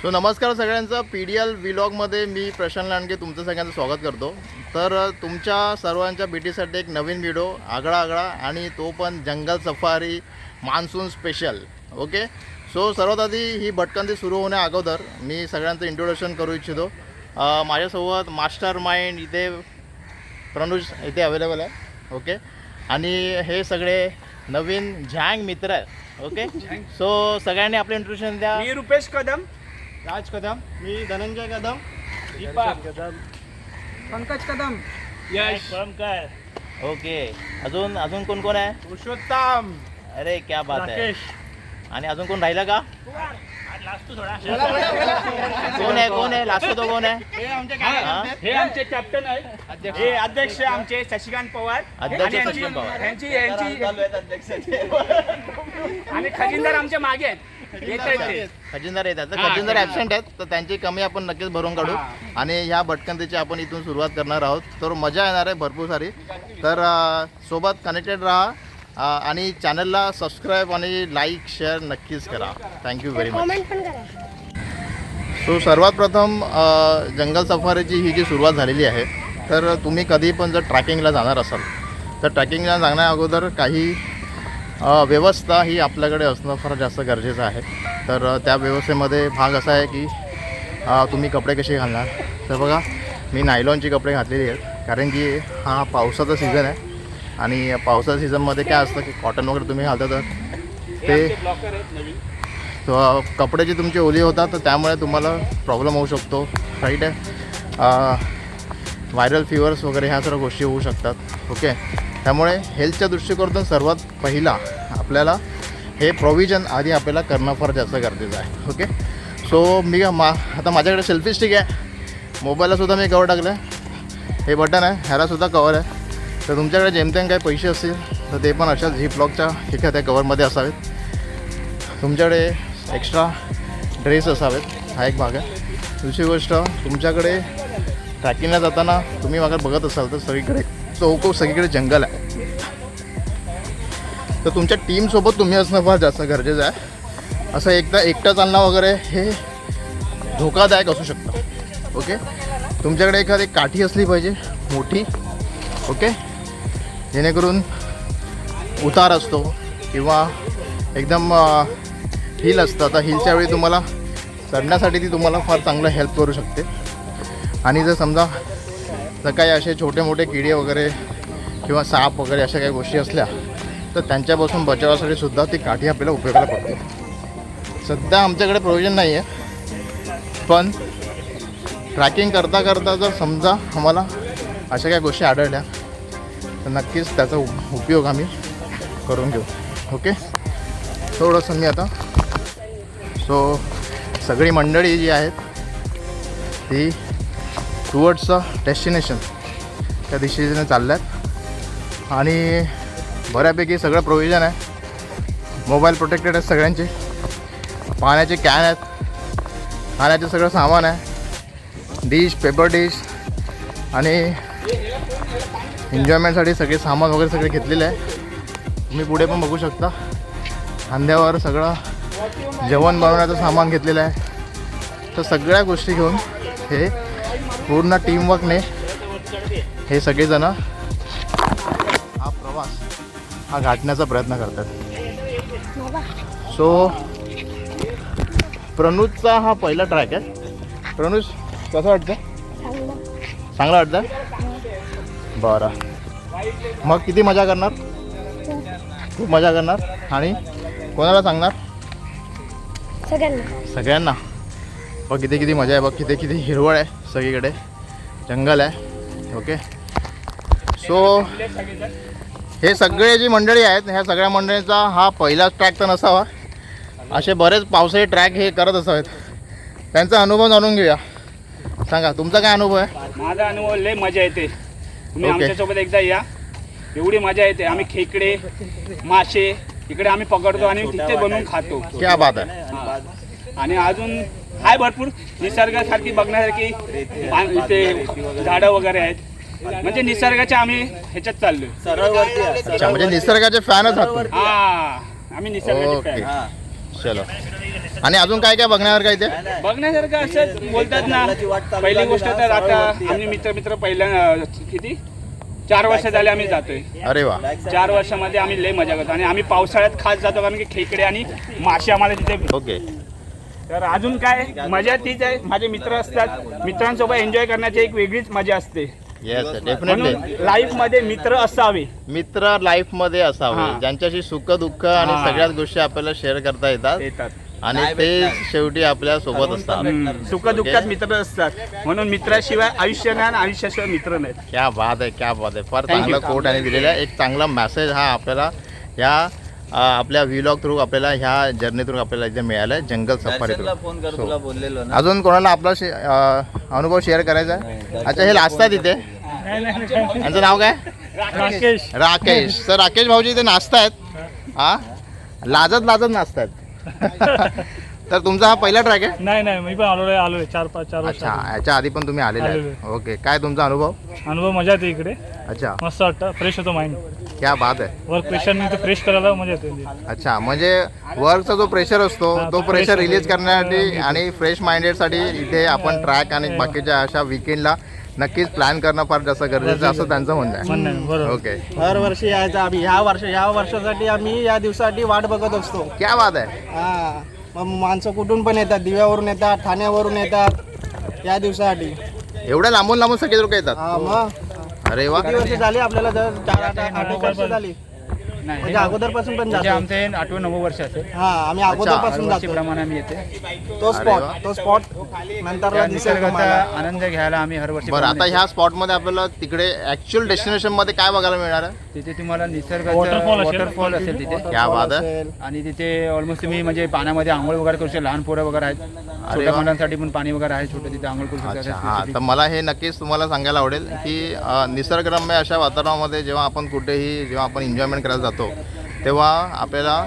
So नमस्कार सगळ्यांचं PDL व्लॉगमध्ये मी प्रशांत लांडगे तुमचं सगळ्यांचं स्वागत करतो। तर तुमच्या सर्वांच्या भेटीसाठी एक नवीन व्हिडिओ आगळा आणि तो पण jungle safari monsoon special. Okay, so सर्वात आधी ही भटकंती सुरू होण्या अगोदर मी सगळ्यांचं इंट्रोडक्शन करू इच्छितो। माझ्यासोबत मास्टर माइंड इथे प्रणुज इथे अवेलेबल आहे। ओके, आणि हे सगळे नवीन झँग मित्र आहेत। ओके, सो सगळ्यांनी आपले इंट्रोडक्शन द्या। मी रुपेश कदम, राज कदम, मी धनंजय कदम, दीपक कदम, पंकज कदम, यश परमकर, ओके, अजून कोण आहे? पुरुषोत्तम, अरे क्या बात आहे। राकेश, आणि अजून कोण राहिला का? लास्ट थोडा कोण आहे लास्ट तो कोण आहे? हे आमचे कॅप्टन आहेत, हे अध्यक्ष आमचे शशिकांत पवार, अध्यक्ष आणि शशिकांत पवार. यांची आणि खजिनदार आमच्या मागे आहेत, येत आहेत ते. खजिनदार येतात तर हा, खजिनदार खजिनदार. ॲबसेंट आहेत, तर त्यांची कमी आपण नक्कीच भरून काढू। आणि ह्या भटकंतीची आपण इथून सुरुवात करणार आहोत, तर मजा येणार आहे भरपूर सारी। तर सोबत कनेक्टेड राहा आणि चॅनलला सबस्क्राईब आणि लाईक शेअर नक्कीच करा। Thank you very much. कमेंट पण करा। सो सर्वात प्रथम जंगल सफारीची ही जी सुरुवात झालेली आहे, तर तुम्ही कधी पण जर ट्रॅकिंगला जाणार असाल तर ट्रॅकिंगला जाण्या अगोदर काही व्यवस्था ही आपल्याकडे असणं फार जास्त गरजेचं आहे। तर त्या व्यवस्थेमध्ये भाग असा आहे की तुम्ही कपडे कसे घालणार। तर बघा, मी नायलॉनची कपडे घातलेली आहेत, कारण की हा पावसाचा सीझन आहे आणि पावसाच्या सीझनमध्ये काय असतं की कॉटन वगैरे तुम्ही घालता तर ते ब्लॉकर आहेत नवीन. कपडे जे तुमचे ओली होतात तर त्यामुळे तुम्हाला प्रॉब्लेम होऊ शकतो, राईट आहे। व्हायरल फीवर्स वगैरे ह्या सर्व गोष्टी होऊ शकतात। ओके, त्यामुळे हेल्थच्या दृष्टिकोनातून सर्वात पहिला आपल्याला हे प्रोव्हिजन आधी आपल्याला करणं फार जास्त गरजेचं आहे। ओके, सो मी आता माझ्याकडे सेल्फी स्टिक आहे, मोबाईललासुद्धा मी कवर टाकलं आहे, हे बटन आहे, ह्यालासुद्धा कवर आहे। तर तुमच्याकडे जेमतेम काही पैसे असतील तर ते पण अशा झिपलॉकच्या एखाद्या कवरमध्ये असावेत। तुमच्याकडे एक्स्ट्रा ड्रेस असावेत, हा एक भाग आहे। दुसरी गोष्ट, तुमच्याकडे ट्रॅकिंगला जाताना तुम्ही अगर बघत असाल तर सगळीकडे सगळीकडे जंगल आहे, तर तुमच्या टीमसोबत तुम्ही असणं फार जास्त गरजेचं आहे। असं एकटं चालणं वगैरे हे धोकादायक असू शकतं। ओके, तुमच्याकडे एखादी काठी असली पाहिजे मोठी, ओके, जेणेकरून उतार असतो किंवा एकदम हिल असतं, तर हिलच्या वेळी तुम्हाला चढण्यासाठी ती तुम्हाला फार चांगलं हेल्प करू शकते। आणि जर समजा जर काही असे छोटे मोठे किडे वगैरे किंवा साप वगैरे अशा काही गोष्टी असल्या तर त्यांच्यापासून बचावासाठी सुद्धा ती काठी आपल्याला उपयोगाला पडते। सध्या आमच्याकडे प्रोव्हिजन नाही आहे, पण ट्रॅकिंग करता जर समजा आम्हाला अशा काही गोष्टी आढळल्या तर नक्कीच त्याचा उपयोग आम्ही करून घेऊ। ओके, थोडंसं मी आता सगळी मंडळी जी आहेत ती टुवर्ड्स डेस्टिनेशन त्या दिशेने चालल्यात आणि बऱ्यापैकी सगळं प्रोव्हिजन आहे। मोबाईल प्रोटेक्टेड आहेत सगळ्यांचे, पाण्याचे कॅन आहेत, खाण्याचे सगळं सामान आहे, डिश, पेपर डिश आणि एन्जॉयमेंटसाठी सगळे सामान वगैरे सगळे घेतलेले आहे। तुम्ही पुढे पण बघू शकता, खांद्यावर सगळं जेवण बनवण्याचं सामान घेतलेलं आहे। तर सगळ्या गोष्टी घेऊन हे पूर्ण टीमवर्कने हे सगळेजणं हा प्रवास हा गाठण्याचा प्रयत्न करतात। सो प्रणूजचा हा पहिला ट्रॅक आहे। प्रणूज, कसं वाटतं? चांगलं वाटतं? बरं, मग किती मजा करणार? खूप मजा करणार। आणि कोणाला सांगणार? सगळ्यांना। बघ किती मजा आहे, बघ किती हिरवळ आहे, सगळीकडे जंगल आहे। ओके, सो हे सगळे जी मंडळी आहेत ह्या सगळ्या मंडळींचा हा पहिलाच ट्रॅक तर नसावा, असे बरेच पावसाळी ट्रॅक हे करत असावेत, त्यांचा अनुभव जाणून घेऊया। सांगा, तुमचा काय अनुभव आहे? माझा अनुभव लय मजा येते, तुम्ही ओके. आमच्यासोबत एकदा या, एवढी मजा येते। आम्ही खेकडे, मासे इकडे आम्ही पकडतो आणि तिथे बनवून खातो। क्या बात आहे। आणि अजून आहे भरपूर निसर्गासारखी बघण्यासारखी इथे झाडं वगैरे आहेत, म्हणजे निसर्गाच्या आम्ही ह्याच्यात चाललोय। अच्छा, म्हणजे निसर्गाचे फॅनच आहात तुम्ही? हा, आम्ही निसर्गाचे ओके, fan. चलो। आणि अजून काय काय बघण्यासारखं इथे? बघण्यासारखं असं बोलतात ना, पहिली गोष्ट तर आता आम्ही मित्र पहिल्या किती 4 वर्ष झाले आम्ही जातोय. अरे वा. 4 वर्षामध्ये आम्ही लय मजा करतो आणि आम्ही पावसाळ्यात खास जातो कारण की खेकडे आणि मासे आम्हाला तिथे. ओके. तर अजून काय मजा तीच आहे, माझे मित्र असतात, मित्रांसोबत एन्जॉय करण्याची एक वेगळीच मजा असते. Yes definitely. म्हणून लाईफ मध्ये मित्र असावे. मित्र लाईफ मध्ये असावे, हां. ज्यांच्याशी सुख दुःख आणि हां. सगळ्याच गोष्टी आपल्याला शेअर करता येतात आणि ते शेवटी आपल्या सोबत असतात. सुख दुःखात मित्र असतात, म्हणून मित्राशिवाय आयुष्य नाही आणि आयुष्याशिवाय मित्र नाहीत. क्या बात आहे, क्या बात आहे. फार Thank you. चांगला कोट आणि दिलेला आहे. एक चांगला मेसेज हा आपल्याला या आपल्या व्लॉग थ्रू आपल्याला ह्या जर्नी थ्रू आपल्याला इथे मिळालं आहे, जंगल सफारी थ्रू. फोन कर, तुला बोललेलो ना. अजून कोणाला आपला अनुभव शेअर करायचा आहे? अच्छा, हे नाचतात इथे. यांचं नाव काय? राकेश. राकेश. सर राकेश भाऊजी इथे नाचतायत. हा, लाजत लाजत नाचतायत. तर तुमचा हा पहिला ट्रॅक आहे? नाही मी पण आलोय 4 वर्ष. अच्छा, याच्या आधी पण तुम्ही आलेले आहेत. ओके, काय तुमचा अनुभव? मजा येते इकडे, अच्छा, मस्त वाटतं, फ्रेश होतो माइंड. क्या बात आहे. वर्क प्रेशरने ते फ्रेश करायला मजा येते. अच्छा, म्हणजे वर्कचा जो प्रेशर असतो हा, तो तो प्रेशर pressure रिलीज करण्यासाठी रिलीज आणि फ्रेश माइंडेडसाठी इथे आपण ट्रॅक आणि बाकीच्या अशा विकेंडला नक्कीच प्लॅन करणं फार जास्त गरजेचं असं त्यांचं म्हणणं आहे. म्हणणं आहे, बरोबर. ओके, दरवर्षी यायचं आम्ही. ह्या वर्षासाठी आम्ही या दिवसासाठी वाट बघत असतो. क्या बात आहे. हा, मग माणसं कुठून पण येतात, दिव्यावरून येतात, ठाण्यावरून येतात या दिवसासाठी. एवढ्या लांबून लांबून सगळे लोक येतात. हा, मग अरे वा. किती वर्ष झाली आपल्याला? 4-8 वर्ष झाली. म्हणजे अगोदरपासून पण जातो. आमचं हे 8वं-9वं वर्ष असेल. हा, आम्ही अगोदरपासून जातो. प्रमाणे आम्ही येते. तो अरे वा. स्पॉट नंतर दिसेल तुम्हाला. आनंद घ्यायला आम्ही हरवर्षी. बरं, आता ह्या स्पॉटमध्ये आपल्याला तिकडे ऍक्च्युअल डेस्टिनेशन मध्ये काय बघायला मिळणार आहे? तिथे तुम्हाला वॉटरफॉल असेल तिथे. क्या बात आहे. असेल. आणि तिथे ऑलमोस्ट तुम्ही म्हणजे पाण्यामध्ये आंघोळ वगैरे करू शकता. लहान पोरं वगैरे आहेत, छोट्या वा. मुलांसाठी पण पाणी वगैरे आहे, छोटं तिथे आंघोळ करू अच्छा, शकता. हां. तर मला हे नक्कीच तुम्हाला सांगायला आवडेल की निसर्गरम्य अशा वातावरणामध्ये जेव्हा आपण कुठेही जेव्हा आपण एन्जॉयमेंट करायला जातो तेव्हा आपल्याला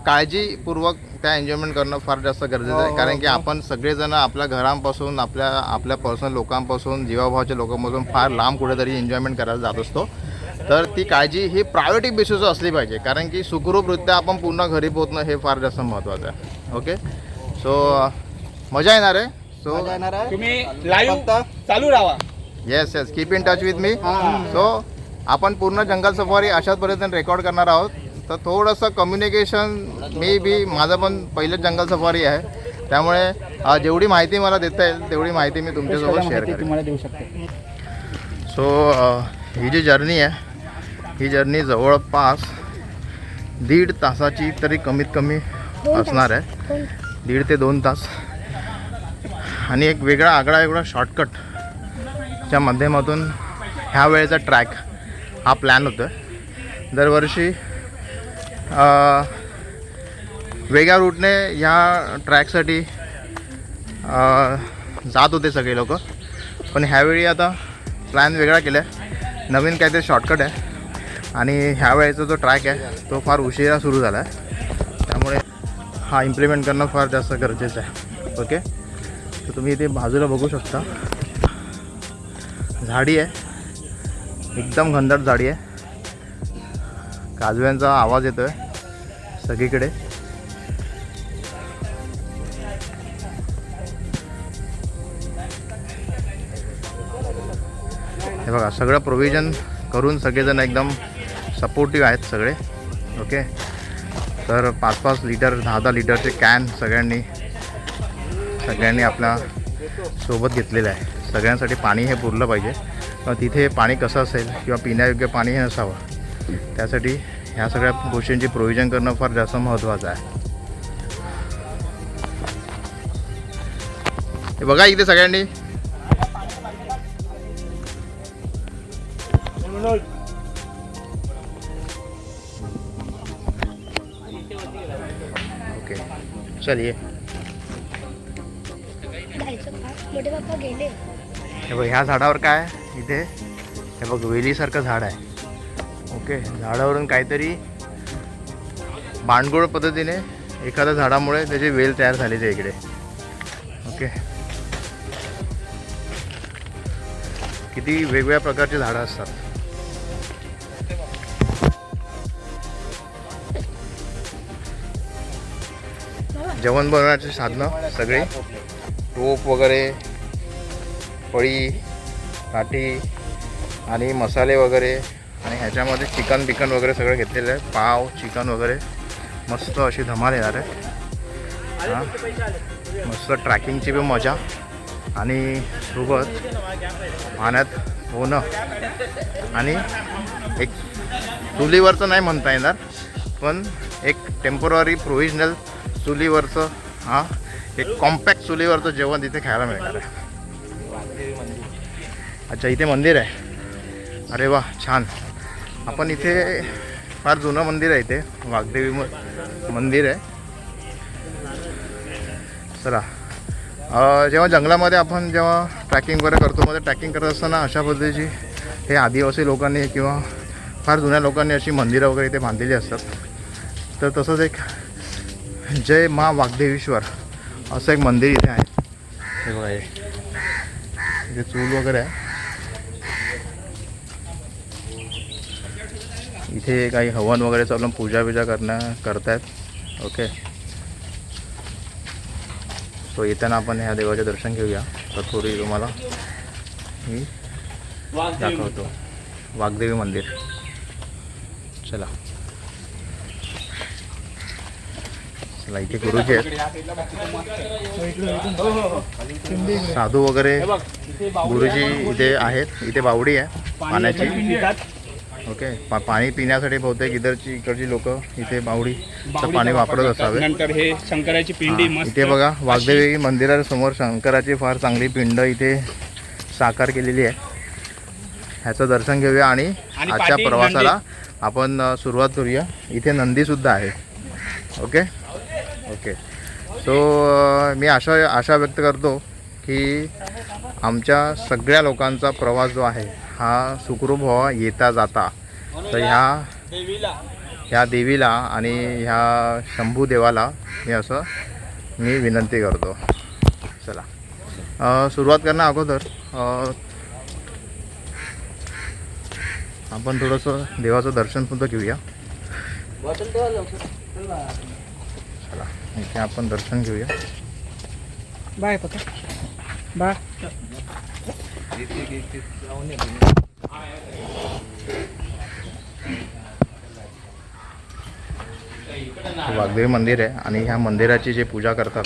काळजीपूर्वक त्या एन्जॉयमेंट करणं फार जास्त गरजेचं आहे. कारण की आपण सगळेजण आपल्या घरांपासून आपल्या पर्सनल लोकांपासून जीवाभावाच्या लोकांपासून फार लांब कुठेतरी एन्जॉयमेंट करायला जात असतो. तर ती काळजी ही प्रायोरिटी बेसिसवर असली पाहिजे, कारण की सुखरूपरित्या आपण पूर्ण घरी पोहोचणं हे फार जास्त महत्त्वाचं आहे. ओके, सो मजा येणार आहे. सो मजा येणार आहे. तुम्ही लाईव्ह फक्त चालू राहा. Yes keep in touch with me. So आपण पूर्ण जंगल सफारी अशाच पद्धतीने रेकॉर्ड करणार आहोत. तर थोडंसं कम्युनिकेशन मे बी माझं पण पहिलं जंगल सफारी आहे, त्यामुळे जेवढी माहिती मला देता येईल तेवढी माहिती मी तुमच्यासोबत शेअर करेन. तुम्हाला देऊ शकते. सो ही जी जर्नी आहे ही जर्नी जवळपास 1.5 तासाची तरी कमीत कमी असणार आहे. 1.5 ते 2 तास. आणि एक वेगळा शॉर्टकटच्या माध्यमातून ह्या वेळेचा ट्रॅक हा प्लॅन होतो आहे. दरवर्षी वेगळ्या रूटने ह्या ट्रॅकसाठी जात होते सगळे लोक, पण ह्यावेळी आता प्लॅन वेगळा केला आहे. नवीन काहीतरी शॉर्टकट आहे आणि ह्या वेळेचा जो ट्रॅक आहे तो फार उशिरा सुरू झाला आहे, त्यामुळे हा इम्प्लिमेंट करणं फार जास्त गरजेचं आहे. ओके, तर तुम्ही इथे बाजूला बघू शकता झाडी आहे, एकदम घनदाट झाडी आहे. काजव्यांचा आवाज येतो आहे सगळीकडे. हे बघा, सगळं प्रोव्हिजन करून सगळेजण एकदम सपोर्टिव्ह आहेत सगळे. ओके, तर 5-5 लिटर 10-10 लिटरचे कॅन सगळ्यांनी आपल्या सोबत घेतलेलं आहे. सगळ्यांसाठी पाणी हे पुरलं पाहिजे. पण तिथे पाणी कसं असेल किंवा पिण्यायोग्य पाणी हे नसावं, त्यासाठी ह्या सगळ्या गोष्टींची प्रोव्हिजन करणं फार जास्त महत्त्वाचं आहे. हे बघा इथे सगळ्यांनी ओके चलिए. मोठे पप्पा गेले. हे बघ, ह्या झाडावर काय आहे इथे, हे बघ वेलीसारखं झाड आहे. ओके, झाडावरून काहीतरी भांडगोळ पद्धतीने एखाद्या झाडामुळे त्याची वेल तयार झालेली आहे इकडे. ओके, किती वेगवेगळ्या प्रकारची झाडं असतात. जेवण बनवण्याची साधनं सगळी, टोप वगैरे, पळी, काठी आणि मसाले वगैरे, आणि ह्याच्यामध्ये चिकन बिकन वगैरे सगळं घेतलेलं आहे. पाव, चिकन वगैरे मस्त अशी धमाल येणार आहे. हां, मस्त ट्रॅकिंगची पण मजा आणि सोबत पाण्यात होणं, आणि एक चुलीवरचं नाही म्हणता येणार, पण एक टेम्पोररी प्रोव्हिजनल चुलीवरचं, हां, एक कॉम्पॅक्ट चुलीवरचं जेवण तिथे खायला मिळणार आहे. अच्छा, इथे मंदिर आहे. अरे वा, छान. आपण इथे फार जुनं मंदिर आहे, इथे वाघदेवी मंदिर आहे. चला, जेव्हा जंगलामध्ये आपण जेव्हा ट्रॅकिंग वगैरे करतो, मध्ये ट्रॅकिंग करत असताना अशा पद्धतीची हे आदिवासी लोकांनी किंवा फार जुन्या लोकांनी अशी मंदिरं वगैरे इथे बांधलेली असतात. तर तसंच एक जय मा वाघदेवीश्वर असं एक मंदिर इथे आहे. हे बघा, इथे चूल वगैरे आहे. इथे काही हवन वगैरे चालून पूजा बिजा करतायत. ओके, सो येताना आपण ह्या देवाचे दर्शन घेऊया. तर थोडी तुम्हाला मी दाखवतो वाघदेवी मंदिर. चला चला, इथे गुरुजी आहेत, साधू वगैरे गुरुजी इथे आहेत. इथे बावडी आहे पाण्याची. ओके, पाणी पिण्यासाठी बहुतेक इकडची लोक इथे बावडीचं पाणी वापरत असावे. नंतर हे शंकराची पिंडी मस्त. इथे बघा, वाघदेवी मंदिरासमोर शंकराची फार चांगली पिंड इथे साकार केलेली आहे. ह्याचं दर्शन घेऊया आणि आजच्या प्रवासाला आपण सुरुवात करूया. इथे नंदीसुद्धा आहे. ओके ओके, सो मी आशा व्यक्त करतो की आमच्या सगळ्या लोकांचा प्रवास जो आहे हा सुखरूप व्हावा येता जाता. तर ह्या देवीला आणि ह्या शंभू देवाला मी विनंती करतो. चला, सुरुवात करण्या अगोदर आपण थोडंसं देवाचं दर्शनसुद्धा घेऊया. चला, इथे आपण दर्शन घेऊया. बाय पका बाय. वाघदेवी मंदिर आहे आणि ह्या मंदिराची जे पूजा करतात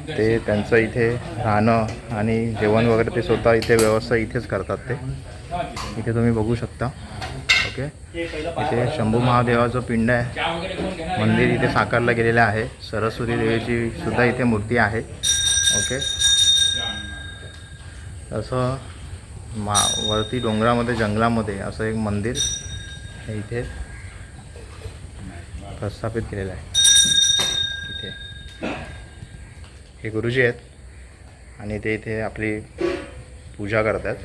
ते त्यांचं इथे राहणं आणि जेवण वगैरे ते स्वतः इथे व्यवस्था इथेच करतात. ते इथे तुम्ही बघू शकता. ओके, इथे शंभू महादेवाचं पिंड आहे, मंदिर इथे साकारलं गेलेलं आहे. सरस्वती देवीची सुद्धा इथे मूर्ती आहे. ओके, असं वरती डोंगरामध्ये जंगलामध्ये असं एक मंदिर हे इथे प्रस्थापित केलेलं आहे. इथे हे गुरुजी आहेत आणि ते इथे आपली पूजा करतात.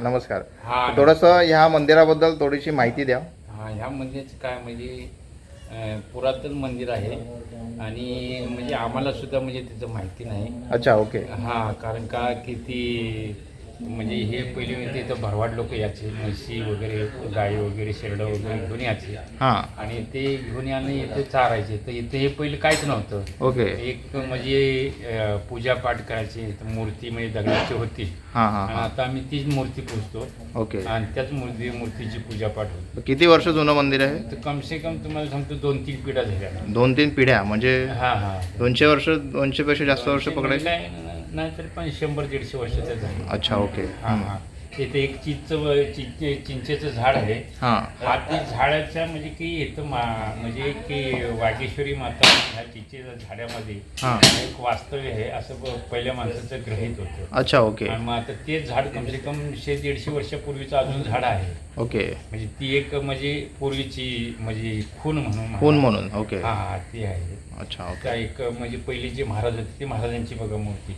नमस्कार. थोडंसं ह्या मंदिराबद्दल थोडीशी माहिती द्या. ह्या मंदिराचं काय म्हणजे पुरातन मंदिर आहे आणि म्हणजे आम्हाला सुद्धा म्हणजे त्याचं माहिती नाही. अच्छा, ओके. कारण का की ती म्हणजे हे पहिले इथं भरवाड लोक यायचे, म्हशी वगैरे गाई वगैरे शेरडं वगैरे घेऊन यायचे. आणि ते घेऊन याने इथे चारायचे. तर इथे हे पहिले काहीच नव्हतं. ओके, एक म्हणजे पूजापाठ करायची. मूर्ती म्हणजे दगडाची होती. आणि आता आम्ही तीच मूर्ती पूजतो. ओके, आणि त्याच मूर्तीची पूजापाठ होती. किती वर्ष जुनं मंदिर आहे? तर कम से कम तुम्हाला सांगतो 2-3 पिढ्या झाल्या. 2-3 पिढ्या म्हणजे 200 वर्ष, 200 पेक्षा जास्त वर्ष पकडायचे नाही तरी पण 100-150 वर्ष झाले. अच्छा, ओके. तिथे एक चिंचेचं झाड आहे. हा ते झाडाच्या म्हणजे की इथं म्हणजे की वागेश्वरी माता ह्या चिंचेच्या झाडामध्ये एक वास्तव्य आहे असं पहिल्या माणसाचं ग्रहित होतं. अच्छा, ओके. आणि मग आता ते झाड कमसे कम 100-150 वर्षापूर्वीचं अजून झाड आहे. ओके. म्हणजे ती एक म्हणजे पूर्वीची म्हणजे खून म्हणून. ओके. हा ती आहे. अच्छा, ओके. त्या एक म्हणजे पहिली जे महाराज होते ते महाराजांची बघा मूर्ती,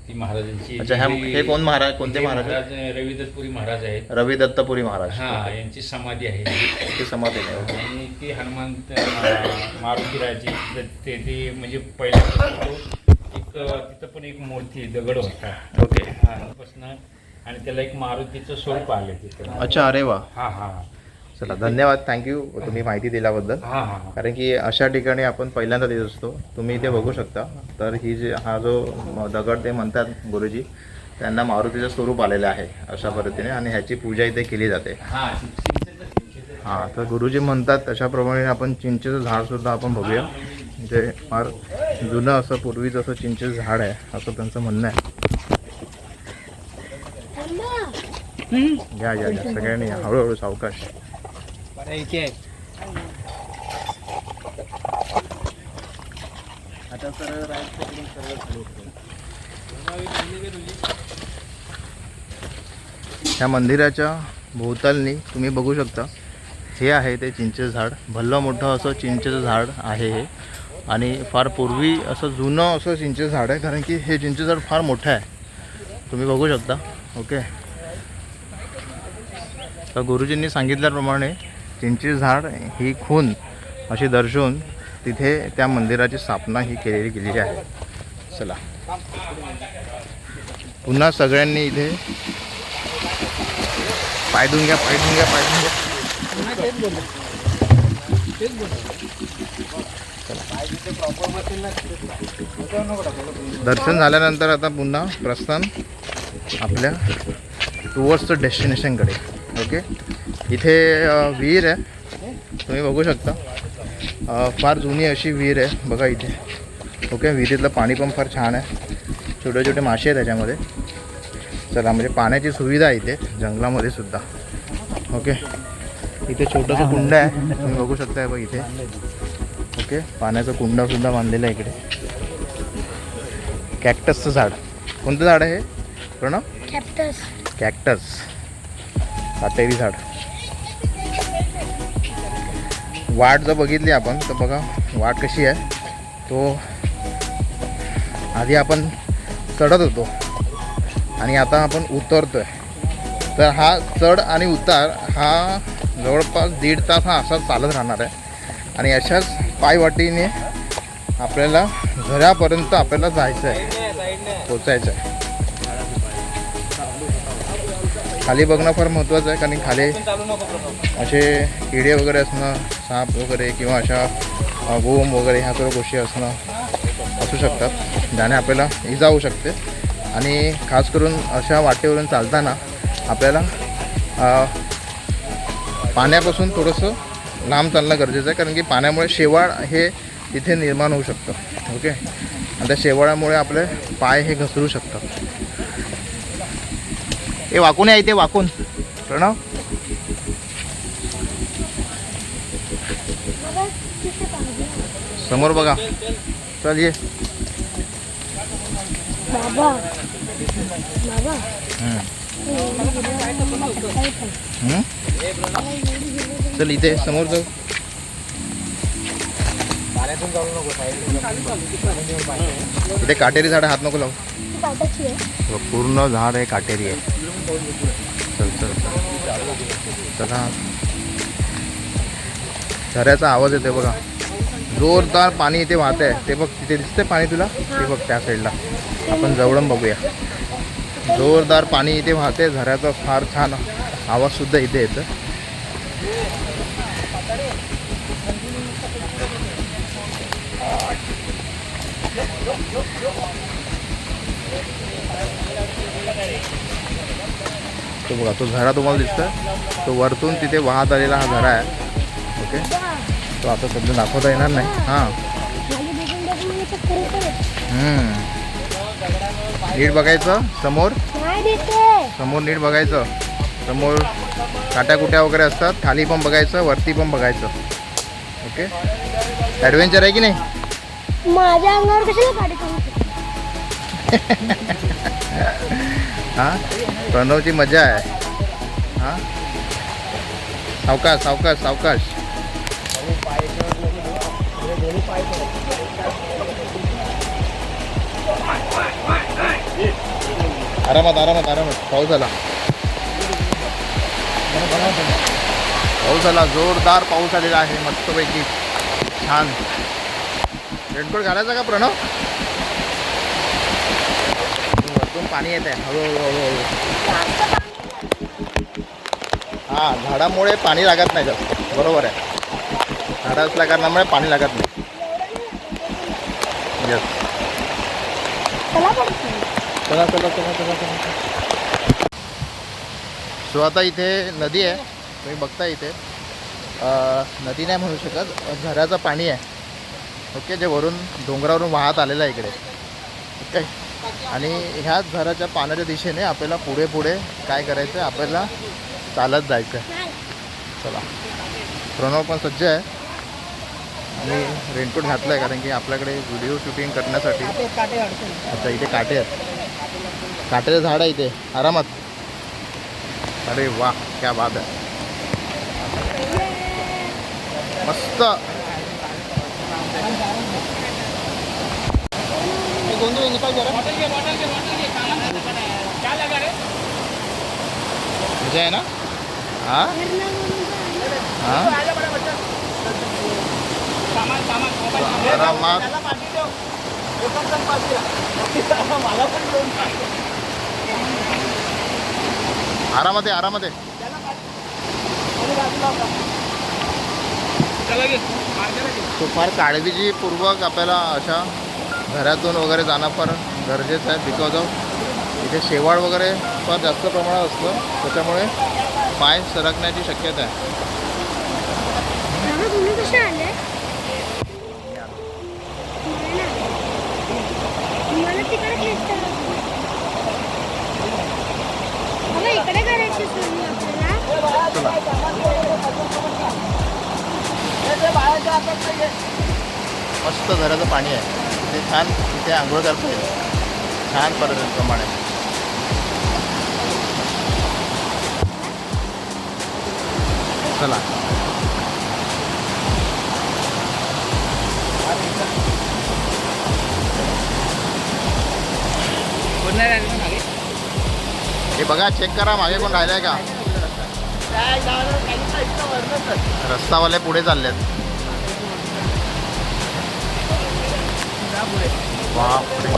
ती महाराजांची. अच्छा, हे कोण महाराज, कोणते महाराज? रवी दत्तपुरी महाराज आहेत. रवी दत्तपुरी महाराज. हा, यांची समाधी आहे. ती समाधी आहे. आणि ती हनुमंत मारुतीराजी ते म्हणजे पहिल्यापासून एक तिथं पण एक मूर्ती दगड होता. ओके. पासून आणि त्याला एक मारुतीचं स्वरूप आले तिथं. अच्छा, अरे वा. हा हा. चला, धन्यवाद, थँक्यू तुम्ही माहिती दिल्याबद्दल. हा हा. कारण की अशा ठिकाणी आपण पहिल्यांदा देत असतो. तुम्ही इथे बघू शकता. तर ही हा जो दगड ते म्हणतात गुरुजी, त्यांना मारुतीचं स्वरूप आलेलं आहे अशा पद्धतीने, आणि ह्याची पूजा इथे केली जाते. हां, तर गुरुजी म्हणतात तशाप्रमाणे आपण चिंचेचं झाडसुद्धा आपण बघूया. इथे फार जुनं असं पूर्वीचं असं चिंचेचं झाड आहे असं त्यांचं म्हणणं आहे. घ्या सगळ्यांनी हळूहळू सावकाश. इथे ह्या मंदिराच्या भोवतालनी तुम्ही बघू शकता, हे आहे ते चिंचेचं झाड. भल्लं मोठं असं चिंचेचं झाड आहे हे, आणि फार पूर्वी असं जुनं असं चिंचेचं झाड आहे. कारण की हे चिंचेचं झाड फार मोठं आहे, तुम्ही बघू शकता. ओके. तर गुरुजींनी सांगितल्याप्रमाणे चिंचेचं झाड ही खून अशी दर्शवून तिथे त्या मंदिराची स्थापना ही केलेली आहे. चला, पुन्हा सगळ्यांनी इथे पाय धुवून घ्या. दर्शन झाल्यानंतर आता पुन्हा प्रस्थान आपल्या टुवर्ड्स द डेस्टिनेशनकडे. ओके. इथे विहीर आहे, तुम्ही बघू शकता. फार जुनी अशी विहीर आहे बघा इथे. ओके. विहिरीतलं पाणी पण फार छान आहे. छोटे छोटे मासे आहेत त्याच्यामध्ये. चला, म्हणजे पाण्याची सुविधा आहे इथे जंगलामध्ये सुद्धा. ओके. इथे छोटंसं कुंड आहे, तुम्ही बघू शकता बघ इथे. ओके. पाण्याचं कुंडसुद्धा बांधलेलं आहे इकडे. कॅक्टसचं झाड. कोणतं झाड आहे हे प्रणव? कॅक्टस, काटेरी झाड. वाट जर बघितली आपण तर बघा वाट कशी आहे. तो आधी आपण चढत होतो आणि आता आपण उतरतोय. तर हा चढ आणि उतार हा जवळपास 1.5 तास हा असाच चालत राहणार आहे. आणि अशाच पायवाटीने आपल्याला घरापर्यंत आपल्याला जायचं आहे, पोचायचं आहे. खाली बघणं फार महत्त्वाचं आहे, कारण खाली असे किडे वगैरे असणं, साप वगैरे किंवा अशा गोम वगैरे ह्या सर्व गोष्टी असू शकतात, ज्याने आपल्याला इजा होऊ शकते. आणि खास करून अशा वाटेवरून चालताना आपल्याला पाण्यापासून थोडंसं लांब चालणं गरजेचं आहे, कारण की पाण्यामुळे शेवाळ हे तिथे निर्माण होऊ शकतं. ओके. आणि त्या शेवाळामुळे आपले पाय हे घसरू शकतात. हे वाकून आहे इथे, वाकून प्रणव. समोर बघा. चल ये. चल इथे समोर जाऊ. इथे काटेरी झाड, हात नको लावू. पूर्ण झाड आहे काटेरी आहे. चल चल चला. झऱ्याचा आवाज येते बघा. जोरदार पाणी इथे वाहत आहे. ते बघ तिथे दिसते पाणी तुला, ते बघ त्या साईडला. आपण जवळून बघूया. जोरदार पाणी इथे वाहते. झऱ्याचा फार छान आवाजसुद्धा इथे येतं. तो बघा, तो झरा तुम्हाला दिसतोय, तो वरतून तिथे वाहत आलेला हा झरा आहे. ओके. तो आता सध्या दाखवता येणार नाही. हां, नीट बघायचं समोर. काय दिसते? समोर नीट बघायचं. समोर काट्याकुट्या वगैरे असतात. खाली पण बघायचं, वरती पण बघायचं. ओके, ॲडव्हेंचर आहे की नाही? माझ्या अंगावर कशाला गाडी करू? हां, प्रणवची मजा आहे. हां, सावकाश सावकाश सावकाश. आरामात आरामात आरामात. पाऊस आला, पाऊस आला, जोरदार पाऊस आलेला आहे. मस्तपैकी छान. रेनकोट घालायचा का प्रणव? वरतून पाणी येत आहे हळूहळू. हां, झाडामुळे पाणी लागत नाही जास्त. बरोबर आहे, झाडं असल्या कारणामुळे पाणी लागत नाही. येस, चला चला चला चला चला. सो आता इथे नदी आहे, तुम्ही बघता. इथे नदी नाही म्हणू शकत, झऱ्याचं पाणी आहे. ओके, जे वरून डोंगरावरून वाहत आलेलं आहे इकडे. ओके, आणि ह्याच झऱ्याच्या पाण्याच्या दिशेने आपल्याला पुढे पुढे काय करायचं आहे, आपल्याला चालत जायचं आहे. चला, प्रणव पण सज्ज आहे आणि रेनकोट घातलं आहे कारण की आपल्याकडे व्हिडिओ शूटिंग करण्यासाठी. अच्छा, इथे काटे आहेत. काट्याचं झाड आहे इथे, आरामात. अरे वा, क्या बात आहे, मस्त. मजा आहे ना? हां हां, आरामात. आरामात आहे, आरामात आहे. तो फार काळजीपूर्वक आपल्याला अशा घरातून वगैरे जाणं फार गरजेचं आहे. बिकॉज ऑफ इथे शेवाळ वगैरे फार जास्त प्रमाणात असतं, त्याच्यामुळे पाय सरकण्याची शक्यता आहे. तुम्ही कसे आले? मला तिकडे खेचतं. मला इकडे करायची सोडली आपल्याला. मस्त झऱ्याचं पाणी आहे ते, छान. तिथे आंघोळ करता येईल छान पद्धतीप्रमाणे. चला, हे बघा, चेक करा मागे कोण राहिलाय का. रस्तावाले पुढे चाललेत. बापरे,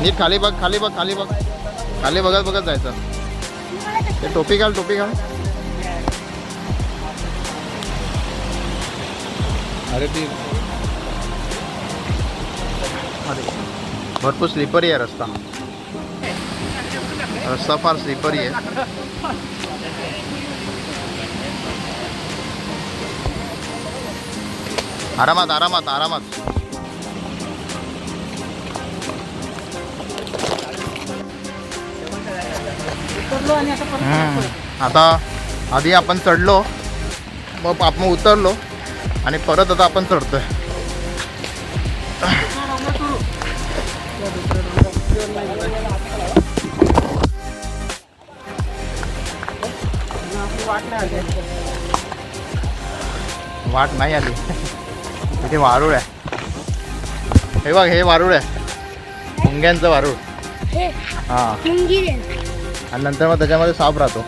नीट खाली बघ, खाली बघ, खाली बघ, खाली बघत बघत जायचं. ते टोपी घाल, टोपी घाल. अरे ती, अरे भरपूर स्लिपरी आहे रस्ता. रस्ता फार स्लिपरी आहे. आरामात आरामात आरामात. आता आधी आपण चढलो, मग आपण उतरलो आणि परत आता आपण चढतोय. वाट नाही आली. इथे वारूळ आहे. हे बघ, हे वारूळ आहे, मुंग्यांचं वारूळ. हां, आणि नंतर मग त्याच्यामध्ये साप राहतो.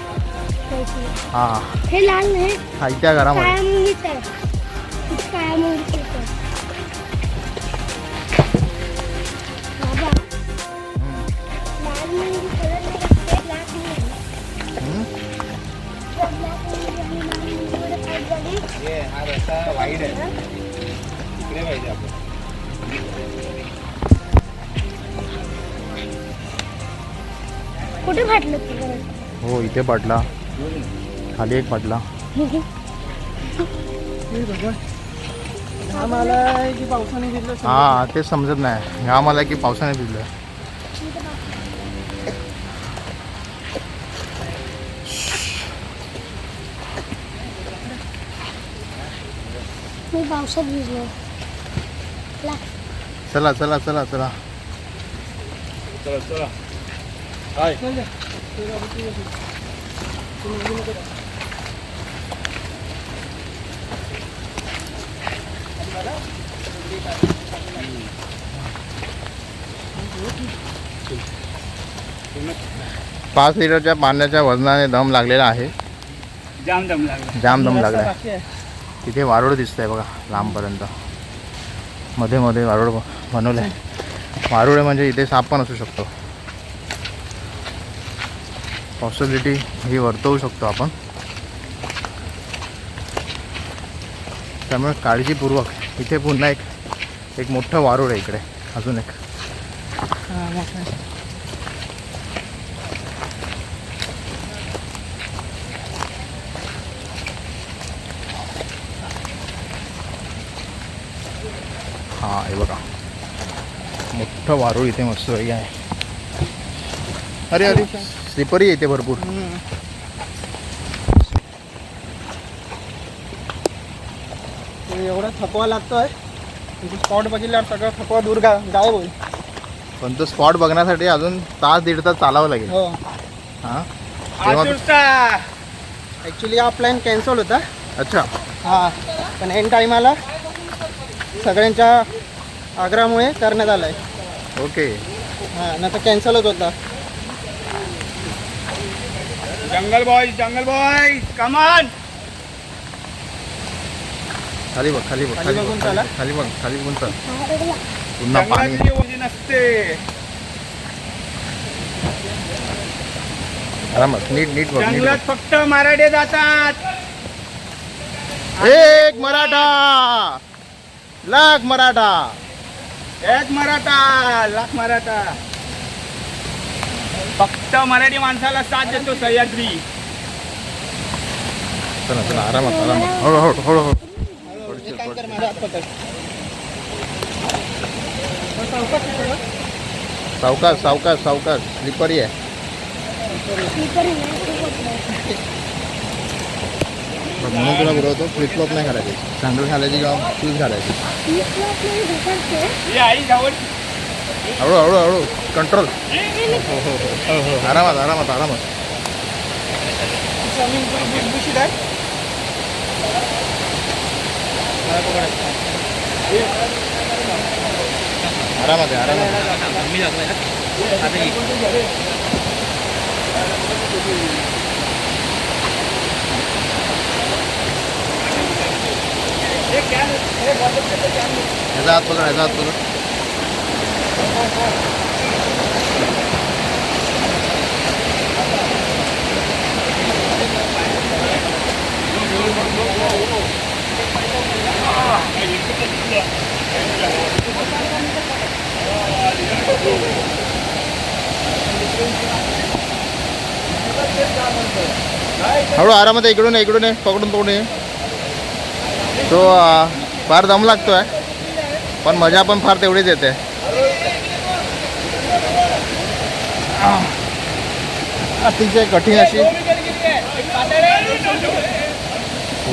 हां, हे लाल नाही, हा त्या घरामध्ये. काळ्या मुंगीचं आहे. काळ्या मुंगीचं आहे. बाबा, लाल मुंगी कलर नाही असते, लाल मुंगी. लाल मुंगीकडे पाईप झाली. हा रस्ता वाईड आहे, इकडे पाहिजे आपण. कुठे फाटलं तुझं? हो, इथे पडला, खाली एक पडला. घाम आलाय की पावसाने भिजलं हा तेच समजत नाही घाम आला की पावसाने भिजलं. मी पावसात भिजलो. चला चला चला चला. चला चला. हाय. पाच लिटरच्या पाण्याच्या वजनाने दम लागलेला आहे. जाम दम लागला. जाम दम लागलाय. बाकी आहे. तिथे वारुळ दिसतंय बघा लांबपर्यंत. मध्ये मध्ये वारुळ बनवलं आहे. वारुळ म्हणजे इथे साप पण असू शकतो. पॉसिबिलिटी ही वर्तवू शकतो आपण. त्यामुळे काळजीपूर्वक. इथे पुन्हा एक मोठं वारुळ आहे इकडे अजून एक. हा, मोठं आहे. हा हे बघा मोठं वारुळ इथे मस्त वेगळी आहे. अरे अरे स्लिपरी येते भरपूर. एवढा थकवा लागतोय. स्पॉट बघितल्यावर सगळं थकवा दूर गायब होईल. पण तो स्पॉट बघण्यासाठी अजून तास दीड तास चालावं लागेल. हो. हां ॲक्च्युली हा प्लॅन कॅन्सल होता. अच्छा. हा पण एन टाईमाला सगळ्यांच्या आग्रहामुळे करण्यात आलाय. ओके. हां नाही तर कॅन्सलच होता. जंगल बॉय कमान. खाली बघ खाली बघ खाली खाली बघून बघ चला. खाली बघ खाली बघून चल. हा बघला. पुन्हा पाणी. जंगलातली ओझी नसते. आरामात नीट नीट बघ नीट जंगलात फक्त मराठे जातात. बघ. एक मराठा लाख मराठा. एक मराठा लाख मराठा. फक्त मराठी माणसाला साथ देतो सह्याद्री. चला चला आरामात आरामात हळू हळू हळू हळू. काय कर माझा हात पकड. सावकाश सावकाश सावकाश स्लिपरी आहे. स्लीपर नाही खूप होतं. म्हणून तुला बोलवतो फ्लिपफ्लॉप नाही घालायची. सँडल घालायची किंवा शूज घालायची. मी फ्लॉपमध्ये ढकलते. ही आई जवळ. हळू हळू हळू कंट्रोल. आरामात आरामात आरामात. स्विमिंग पूल भुसभुशीत आहे. आरामात आहे आरामात. ह्याचा हात पकड ह्याचा हात पकड. हळू आरामात आहे. इकडून ये पकडून पकडून ये. तो फार दम लागतोय पण मजा पण फार तेवढीच येते. अतिशय कठीण अशी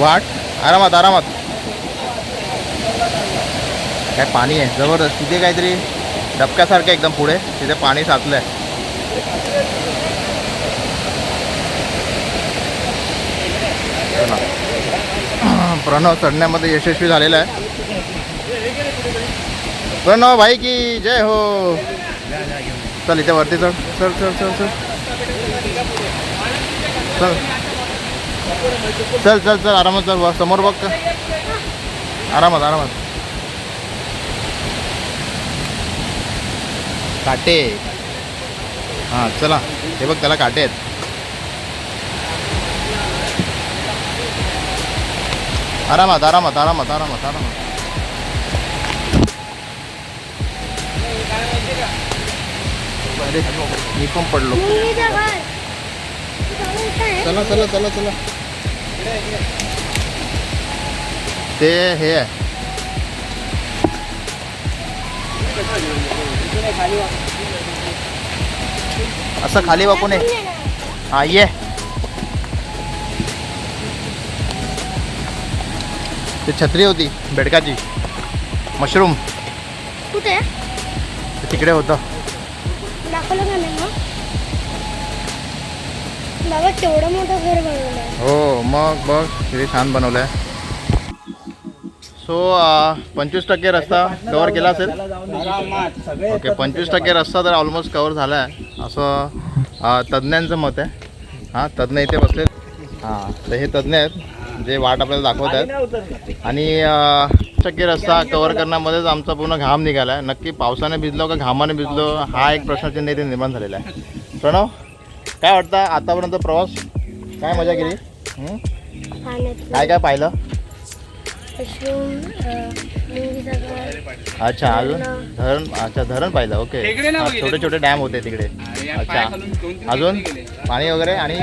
वाट. आरामात आरामात. काय पाणी आहे जबरदस्त. तिथे काहीतरी डबक्यासारखं एकदम पुढे तिथे पाणी साचलंय. चला. प्रणव चढण्यामध्ये यशस्वी झालेला आहे. प्रणव भाई की जय हो. चल इथे वरती चढ. चल चल चल चल चल चल चल चल आरामात चल. समोर बघ. आरामात आरामात. काटे. हां चला हे बघ त्याला काटे आहेत. आरामात आरामात आरामात आरामात आरामात. अरे मी पण पडलो. मुलीचं घर. तू चालू इथं आहे. चला चला चला चला. ते हे आहे असं खाली वाकून ये. हा ये. ते छत्री होती बेडकाची मशरूम कुठे ते तिकडे होतं. दाखवलं का नाही मग बाबा केवढं मोठं घर बनवलं आहे. हो मग बघ किती छान बनवलं आहे. सो 25% रस्ता कवर केला असेल. ओके 25% रस्ता तर ऑलमोस्ट कवर झाला आहे असं तज्ज्ञांचं मत आहे. हां तज्ज्ञ इथे बसले. हां तर हे तज्ज्ञ आहेत जे वाट आपल्याला दाखवत आहेत. आणि 25% रस्ता कवर करण्यामध्येच आमचा पूर्ण घाम निघाला आहे. नक्की पावसाने भिजलो का घामाने भिजलो हा एक प्रश्नचिन्ह इथे निर्माण झालेला आहे. प्रणव काय वाटतं आतापर्यंत प्रवास काय मजा केली? काय काय पाहिलं? अच्छा अजून धरण. अच्छा धरण पाहिलं. ओके टेकडे नाही बघितले. छोटे छोटे डॅम होते तिकडे. या अच्छा पाय घालून 2-3 अजून गेले. पाणी वगैरे. आणि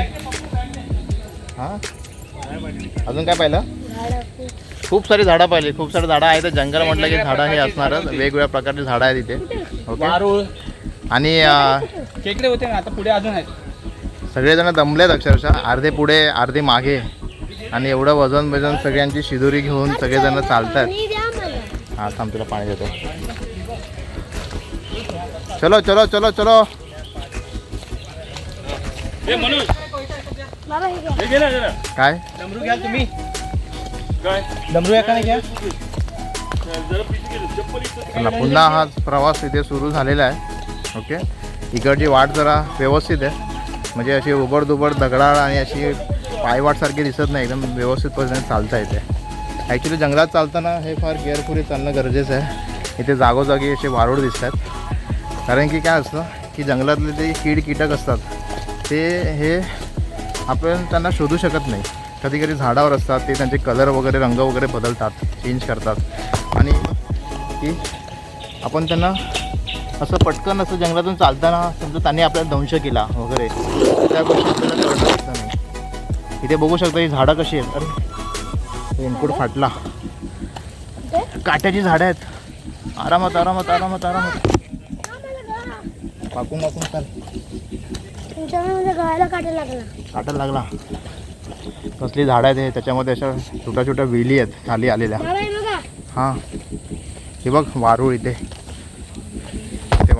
हां अजून काय पाहिलं? खूप सारी झाडं पाहिली. खूप सारी झाडं आहेत. जंगल म्हटलं की झाडं हे असणारच. वेगवेगळ्या प्रकारची झाडं आहेत इथे. ओके वारुळ आणि खेकडे होते ना आता पुढे अजून आहेत. सगळेजण दमलेत अक्षरशः. अर्धे पुढे अर्धे मागे. आणि एवढं वजन सगळ्यांची शिदोरी घेऊन सगळेजण चालतात. हां थांब तुला पाणी देतो. चलो चलो चलो चलो. हे मनोज बाबा हे घ्या. हे घे ना जरा. काय डमरू घ्या तुम्ही. काय डमरू एका नाही घ्या. जरा पिशवी घे. चप्पल इथं. चला पुन्हा हा प्रवास इथे सुरू झालेला आहे. ओके इकडची वाट जरा व्यवस्थित आहे. म्हणजे अशी उबड दगडाळ आणि अशी पायवाटसारखी दिसत नाही. एकदम व्यवस्थित पद्धतीने चालता येते. ॲक्च्युली जंगलात चालताना हे फार केअरफुली चालणं गरजेचं आहे. इथे जागोजागी असे वारूळ दिसत आहेत. कारण की काय असतं की जंगलातले जे कीटक असतात ते हे आपण त्यांना शोधू शकत नाही. कधी कधी झाडावर असतात ते त्यांचे कलर वगैरे रंग वगैरे बदलतात चेंज करतात. आणि की आपण त्यांना असं पटकन असं जंगलातून चालताना समजा त्यांनी आपल्याला दंश केला वगैरे त्या गोष्टी आपल्याला कळत असतं नाही. इथे बघू शकता ही झाडं कशी आहेत. अरे रेनकोट फाटला. काट्याची झाडं आहेत. आरामात आरामात आरामात आरामात पाकून चाल. तुमच्यामध्ये गळायला काटा लागला. काटा लागला. कसली झाडं आहेत हे. त्याच्यामध्ये अशा छोट्या छोट्या वेली आहेत खाली आलेल्या. बाबा हे बघा. हां हे बघ वारूळ इथे. इथे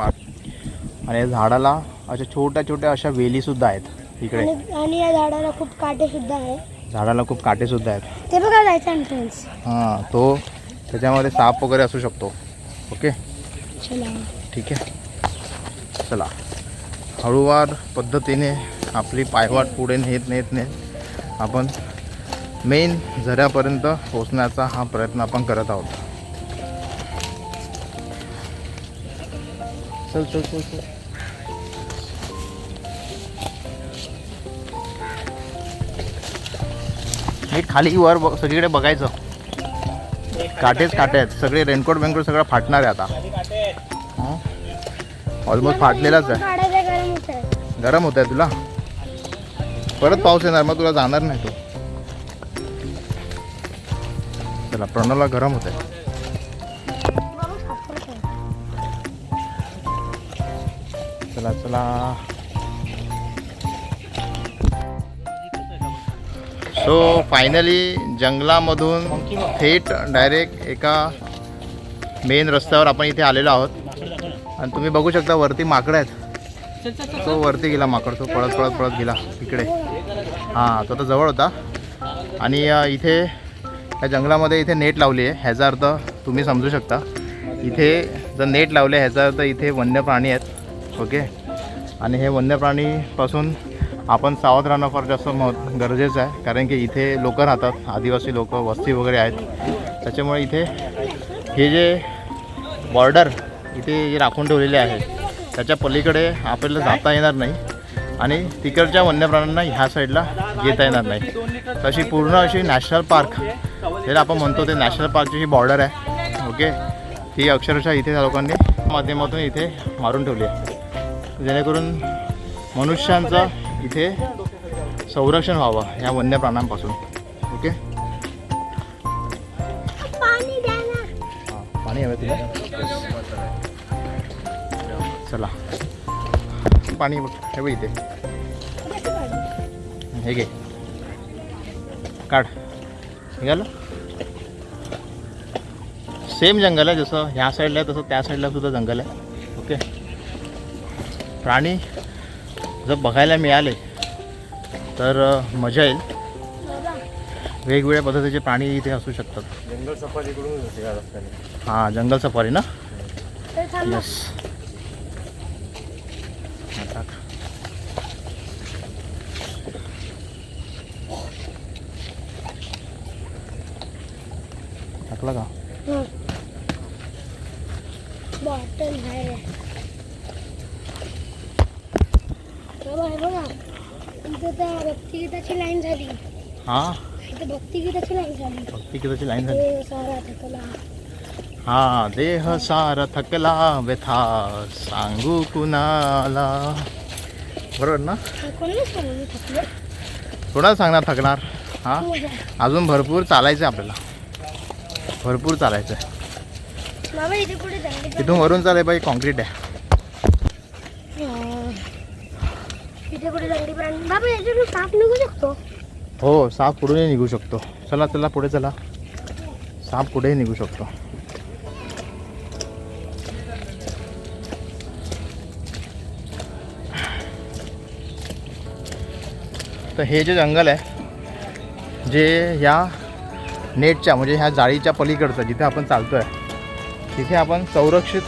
आणि या झाडाला अशा छोट्या छोट्या अशा वेलीसुद्धा आहेत इकडे. आणि या झाडाला खूप काटे सुद्धा आहेत. झाडाला खूप काटेसुद्धा आहेत. ते बघा जायचं एंट्रन्स. हां तो त्याच्यामध्ये साप वगैरे असू शकतो. ओके चला ठीक आहे. चला हळूवार पद्धतीने आपली पायवाट पुढे नेत आपण मेन झऱ्यापर्यंत पोहोचण्याचा हा प्रयत्न आपण करत आहोत. चल चल चल चल. नीट खाली वर सगळीकडे बघायचं. काटेच काटे आहेत सगळे. रेनकोट वेनकोट सगळं फाटणार आहे आता. ऑलमोस्ट फाटलेलाच आहे. काढायचं गरम होत आहे. गरम होत आहे तुला. परत पाऊस येणार मग तुला जाणार नाही तू. चला प्रणवला गरम होत आहे. चला चला. सो फायनली जंगलामधून थेट डायरेक्ट एका मेन रस्त्यावर आपण इथे आलेलो आहोत. आणि तुम्ही बघू शकता वरती माकडं आहेत. तो वरती गेला माकड. तो पळत गेला इकडे. हां तो तर जवळ होता. आणि इथे या जंगलामध्ये इथे नेट लावली आहे. ह्याचा अर्थ तुम्ही समजू शकता. इथे जर नेट लावले ह्याचा अर्थ इथे वन्य प्राणी आहेत. ओके आणि हे वन्य प्राणीपासून आपण सावध राहणं फार जास्त गरजेचं आहे. कारण की इथे लोक राहतात. आदिवासी लोक वस्ती वगैरे आहेत. त्याच्यामुळे इथे हे जे बॉर्डर इथे जे राखून ठेवलेले आहे त्याच्या पलीकडे आपल्याला जाता येणार नाही. आणि तिकडच्या वन्य प्राण्यांना ह्या साईडला येता येणार नाही. तशी पूर्ण अशी नॅशनल पार्क ज्याला आपण म्हणतो ते नॅशनल पार्कची ही बॉर्डर आहे. ओके ती अक्षरशः इथे त्या लोकांनी माध्यमातून इथे मारून ठेवली आहे जेणेकरून मनुष्यांचं इथे संरक्षण व्हावं या वन्य प्राण्यांपासून. ओके पाणी हवं तुला? चला पाणी हे बघ इथे, हे घे काढ. निघालं. सेम जंगल आहे, जसं ह्या साईडला आहे तसं त्या साईडला सुद्धा जंगल आहे. ओके. प्राणी जर बघायला मिळाले तर मजा येईल. वेगवेगळ्या पद्धतीचे प्राणी इथे असू शकतात. जंगल सफारीकडून होते या रस्त्याने. हां जंगल सफारी ना. तर थांब. येस. टाकला का? हं. बॉटल आहे. बाबा हे बघा, इथं त्या भक्तिगीताची लाईन झाली. हां इथं भक्तिगीताची लाईन झाली. भक्ती कितीची लाईन झाली. ते सारा थकला. हा देह सारा थकला व्यथा सांगू कुणाला. बरोबर ना. कोणी सांगून थकलं? कोणाला सांगणार थकणार. हा तू जा. अजून भरपूर चालायचं आहे आपल्याला, भरपूर चालायचं आहे. बाबा इथे कुठे जंगली तिथून वरून चालाय बाई, कॉन्क्रीट आहे. इथे कुठे जंगली प्राणी? बाबा याच्यातून साप निघू शकतो. हो साप पुढेही निघू शकतो. चला चला पुढे चला, साप पुढेही निघू शकतो. तर हे जे जंगल आहे, जे ह्या नेटच्या म्हणजे ह्या जाळीच्या पलीकडचं जिथे आपण चालतो आहे, तिथे आपण संरक्षित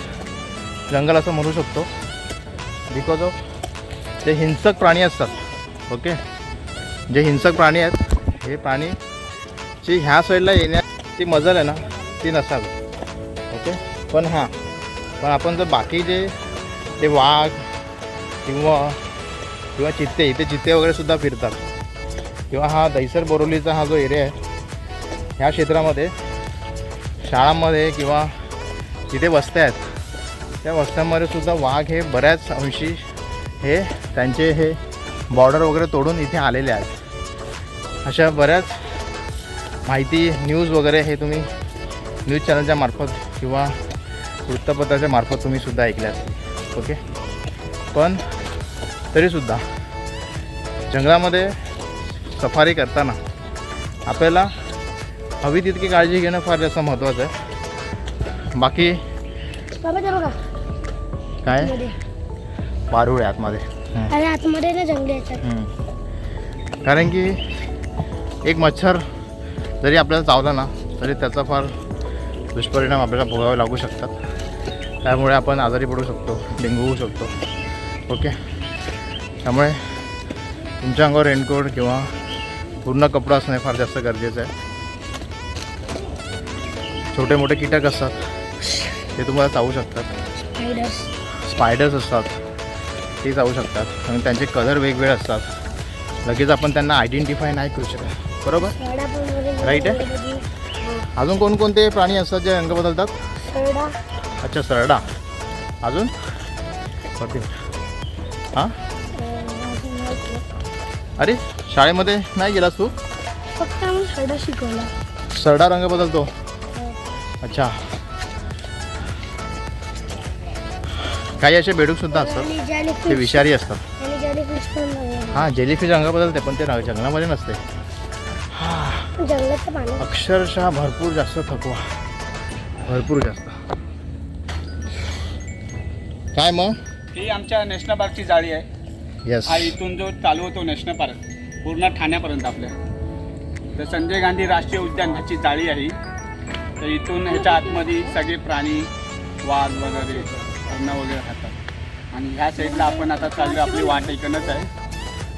जंगल असं म्हणू शकतो. बिकॉज ऑफ जे हिंसक प्राणी असतात. ओके. जे हिंसक प्राणी आहेत, हे प्राणीची ह्या साईडला येण्याची मजल आहे ना ती नसावी. ओके. पण आपण जर बाकी जे ते वाघ किंवा चित्ते, इथे चित्ते वगैरे सुद्धा फिरतात, किंवा हा दहिसर बोरिवलीचा हा जो एरिया आहे, ह्या क्षेत्रामध्ये शाळांमध्ये किंवा जिथे वस्त्या आहेत त्या वस्त्यांमध्ये सुद्धा वाघ हे बऱ्याच अंशी हे त्यांचे हे बॉर्डर वगैरे तोडून इथे आलेले आहेत. अशा बऱ्याच माहिती न्यूज वगैरे हे तुम्ही न्यूज चॅनलच्या मार्फत किंवा वृत्तपत्राच्या मार्फत तुम्ही सुद्धा ऐकले असतील. ओके. पण तरीसुद्धा जंगलामध्ये सफारी करताना आपल्याला हवी तितकी काळजी घेणं फार जास्त महत्त्वाचं आहे. बाकी बाबा ते बघा काय मध्ये. वारूळ आहे आतमध्ये. अरे आतमध्ये ना जंगली येतात. कारण की एक मच्छर जरी आपल्याला चावला ना तरी त्याचा फार दुष्परिणाम आपल्याला भोगावे लागू शकतात. त्यामुळे आपण आजारी पडू शकतो, डेंग्यू होऊ शकतो. ओके. त्यामुळे तुमच्या अंगावर रेनकोट किंवा पूर्ण कपडा असणे फार जास्त गरजेचं आहे. छोटे मोठे कीटक असतात ते तुम्हाला चावू शकतात. स्पायडर्स असतात ते चावू शकतात आणि त्यांचे कलर वेगवेगळे असतात. लगेच आपण त्यांना आयडेंटिफाय नाही करू शकत. बरोबर. राईट आहे. अजून कोणकोणते प्राणी असतात जे रंग बदलतात? सरडा. अच्छा सरडा. अजून हां. अरे शाळेमध्ये नाही गेलास तू? फक्त आम्ही सरडा शिकवला. सरडा रंग बदलतो. अच्छा. काही असे बेडूक सुद्धा असतात, आणि ते जेलीफिश. विषारी असतात. आणि जेलीफिश पण हां जेलीफिश रंग बदलते पण ते जंगलामध्ये नसते. जंगलाचं पाणी. अक्षरशः भरपूर जास्त थकवा, भरपूर जास्त. काय मग? ही आमच्या नॅशनल पार्कची जाळी आहे. येस. हा इथून जो चालू होतो नॅशनल पार्क पूर्ण ठाण्यापर्यंत आपल्या, तर संजय गांधी राष्ट्रीय उद्यान ह्याची जाळी आहे. तर इथून ह्याच्या आतमध्ये सगळे प्राणी, वाघ वगैरे, हरणं वगैरे राहतात. आणि ह्या साईडला आपण आता चाललो, आपली वाट इकडनंच आहे.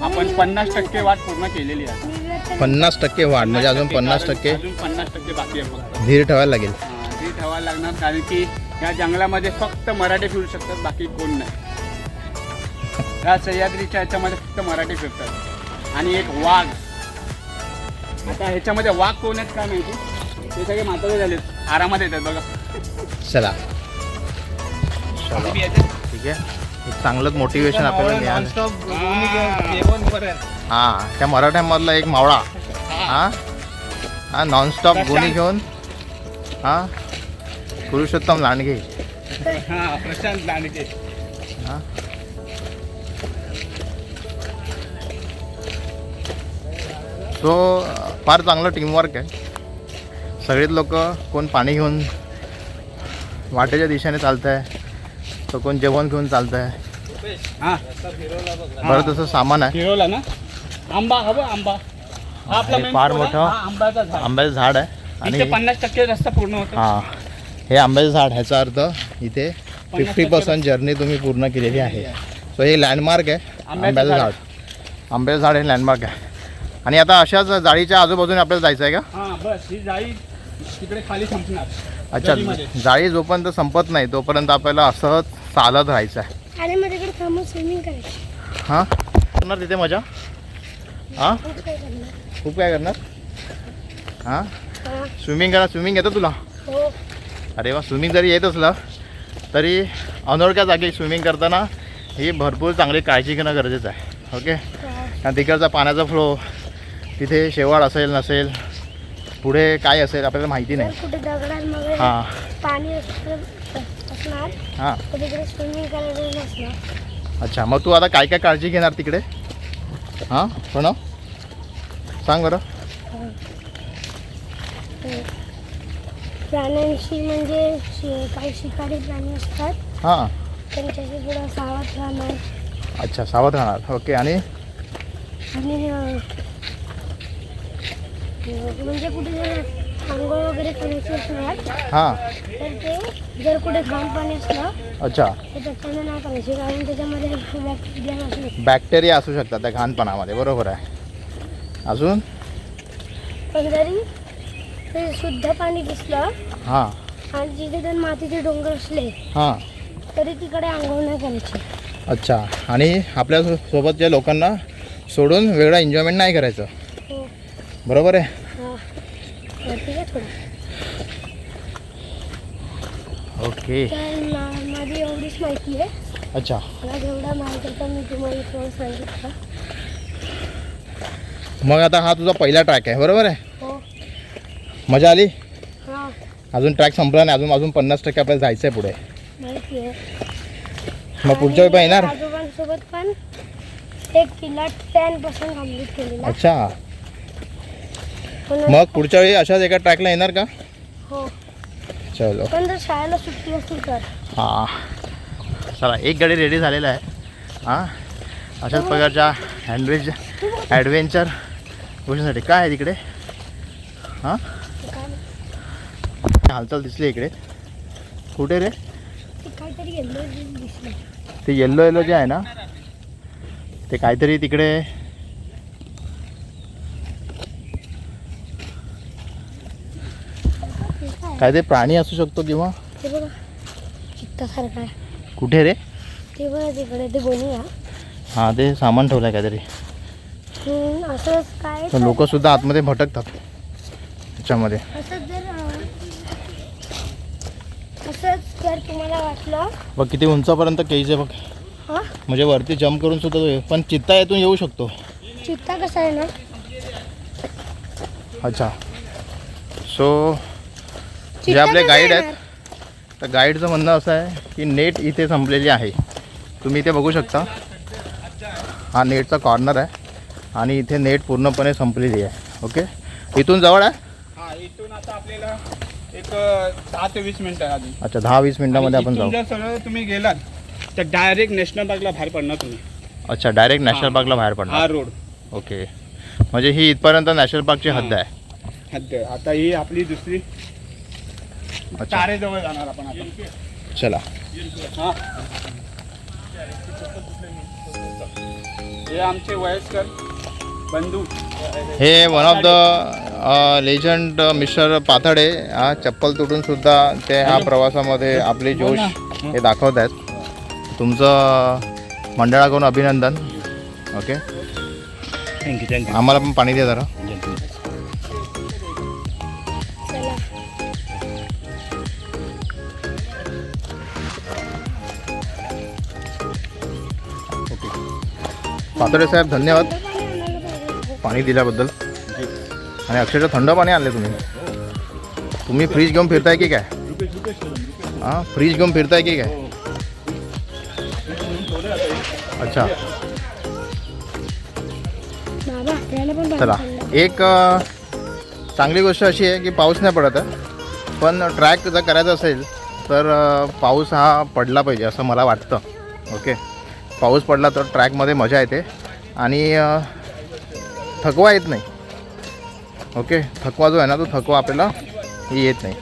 आपण 50% वाट पूर्ण केलेली आहे. 50% वाढ म्हणजे अजून 50% अजून 50% बाकी आहे फक्त. धीर ठेवायला लागेल. ती ठेवायला लागणार, कारण की ह्या जंगलामध्ये फक्त मराठी फिरू शकतात, बाकी कोण नाही. ह्या सह्याद्रीच्या ह्याच्यामध्ये फक्त मराठी फिरतात. आणि एक वाघ. आता ह्याच्यामध्ये वाघ कोण आहेत काय माहिती, ते सगळे म्हातारे झालेत, आरामात येतात बघा. चला आम्ही येतात. ठीक आहे. एक चांगलंच मोटिवेशन आपल्याला मिळालं. हां त्या मराठ्यांमधला एक मावळा. हां हां नॉनस्टॉप गोणी घेऊन हां पुरुषोत्तम लांडगे. हा, प्रशांत लांडगे. हां सो फार चांगलं टीमवर्क आहे. सगळेच लोक, कोण पाणी घेऊन वाटेच्या दिशेने चालत आहे, तर कोण जेवण घेऊन चालत आहे. हा, बरं तसं सामान आहे. फिरवला ना. आंबा हवं, आंबा हा आपला हे main फार road आहे. मोठं हा, आंब्याचा झाड. आंब्याचं झाड आहे. इथे आणि 50% रस्ता पूर्ण होतो. हां, हे आंब्याचं झाड, ह्याचा अर्थ इथे 50% जर्नी तुम्ही पूर्ण केलेली आहे. सो हे लँडमार्क आहे, आंब्याचं झाड. आंब्याचं झाड हे लँडमार्क आहे. आणि आता अशाच जाळीच्या आजूबाजूने आपल्याला जायचं आहे का? हा, बस ही जाळी तिकडे खाली संपणार. अच्छा, गलीमध्ये. जाळी जोपर्यंत संपत नाही तोपर्यंत आपल्याला असंच चालत राहायचं आहे. आणि माझ्याकडे थांबून स्विमिंग करायची. हां, करणार तिथे मजा? हां, खूप काय करणार. खूप काय करणार? हां, हा. स्विमिंग करा. स्विमिंग येतं तुला? हो. अरे वा, स्विमिंग जरी येत असलं तरी अनोळख्या जागी स्विमिंग करताना ही भरपूर चांगली काळजी घेणं गरजेचं आहे. ओके, हा. कारण तिकडचा पाण्याचा फ्लो, तिथे शेवाळ असेल नसेल, पुढे काय असेल आपल्याला माहिती जर नाही. कुठे दगडांमध्ये हां पाणी असणार हां, तर तिकडे स्विमिंग करायला नसणार. अच्छा. मग तू आता काय काय काळजी घेणार तिकडे? हां प्रणव, सांग बरं. प्राण्यांशी म्हणजे काही शिकारी प्राणी असतात, हां, त्यांच्याशी थोडं सावध राहणार. अच्छा, सावध राहणार. ओके. आणि आणि म्हणजे कुठे जर आंघोळ वगैरे करायची असणार हां, तर ते जर कुठे घाण पाणी असलं अच्छा, तर त्याच्याने नाही करायचे, कारण त्याच्यामध्ये बॅक्टेरिया असले. बॅक्टेरिया असू शकतात त्या घाणपणामध्ये. बरोबर आहे. अजून? पण जरी ते शुद्ध पाणी दिसलं हां आणि जिथे जर मातीचे डोंगर असले हां, तरी तिकडे आंघोळ नाही करायची. अच्छा. आणि आपल्या सोबतच्या लोकांना सोडून वेगळा एन्जॉयमेंट नाही करायचं. हो. बरोबर आहे. हा. वरती घ्या थोडं. ओके. तर माझी एवढीच माहिती आहे. अच्छा, मला जेवढा माहिती आहे मी तुम्हाला थोडं सांगितलं. मग आता हा तुझा पहिला ट्रॅक आहे, बरोबर आहे? हो. मजा आली? हा, अजून ट्रॅक संपला नाही, अजून 50% आपल्याला जायचं आहे पुढे. माहिती आहे. मग पुढच्या वेळी पण येणार? आजोबांसोबत पण एक किल्ला 10% कम्प्लीट केलेला. अच्छा, पण मग पुढच्या वेळी अशाच एका ट्रॅकला येणार का? हो, चलो. पण जर शाळेला सुट्टी असेल तर. हां, चला, एक गाडी रेडी झालेला आहे. हां, अशाच प्रकारच्या ॲडव्हेंचर गोष्टींसाठी. काय आहे तिकडे? हां, हालचाल दिसली इकडे. कुठे रे? ते काहीतरी येल्लो दिसलं. ते येल्लो येल्लो जे आहे ना, ते काहीतरी तिकडे काहीतरी प्राणी असू शकतो किंवा. ते बघा, चित्तासारखं आहे. कुठे रे? ते बघा तिकडे ते गोणी आहे. हां, ते सामान ठेवलं आहे काहीतरी. असंच काय तर लोकंसुद्धा आतमध्ये भटकतात त्याच्यामध्ये. असंच जर तुम्हाला वाटलं. बघ किती उंचापर्यंत केज आहे बघ. हा, म्हणजे वरती जम्प करून सुद्धा तो पण चित्ता येथून येऊ शकतो. चित्ता कसा आहे ना. अच्छा. सो जे आपले गाईड आहेत, तर गाईडचं म्हणणं असं आहे की नेट इथे संपलेली आहे. तुम्ही इथे बघू शकता, हा नेटचा कॉर्नर आहे आणि इथे नेट पूर्णपणे संपलेली आहे. ओके, इथून जवळ आहे. हा, इथून आता आपल्याला एक 10 ते 20 मिनिटं आधी. अच्छा, 10-20 मिनिटामध्ये आपण जाऊ. जर सरळ तुम्ही गेलात तर डायरेक्ट नॅशनल पार्कला बाहेर पडणार तुम्ही. अच्छा, डायरेक्ट नॅशनल पार्कला बाहेर हा पडणार. रोड ओके, म्हणजे ही इथपर्यंत नॅशनल पार्कची हद्द आहे. हद्द. आता ही आपली दुसरी अच्छा, तारेजवळ जाणार आपण आता. चला. हा, हे आमचे वयस्कर बंधू. हे one of the legend mister Pathade. हा चप्पल तुटून सुद्धा ते ह्या प्रवासामध्ये आपले जोश हे दाखवत आहेत. तुमचं मंडळाकडून अभिनंदन. Okay, thank you. आम्हाला पण पाणी द्या जरा. चला. पाथडे साहेब धन्यवाद पाणी आणायला पाहिजे. पाणी दिल्याबद्दल. आणि अक्षरशः थंड पाणी आणले तुम्ही. तुम्ही फ्रीज घेऊन फिरताय की काय? हां फ्रीज घेऊन फिरताय की काय? अच्छा बाबा आपल्याला पण पाणी चला खाल्लं. एक चांगली गोष्ट अशी आहे की पाऊस नाही पडत आहे, पण ट्रॅक जर करायचा असेल तर पाऊस हा पडला पाहिजे असं मला वाटतं. ओके पाऊस पडला तर ट्रॅकमध्ये मजा येते आणि थकवा येत नाही. ओके थकवा जो आहे ना तो थकवा आपल्याला येत नाही.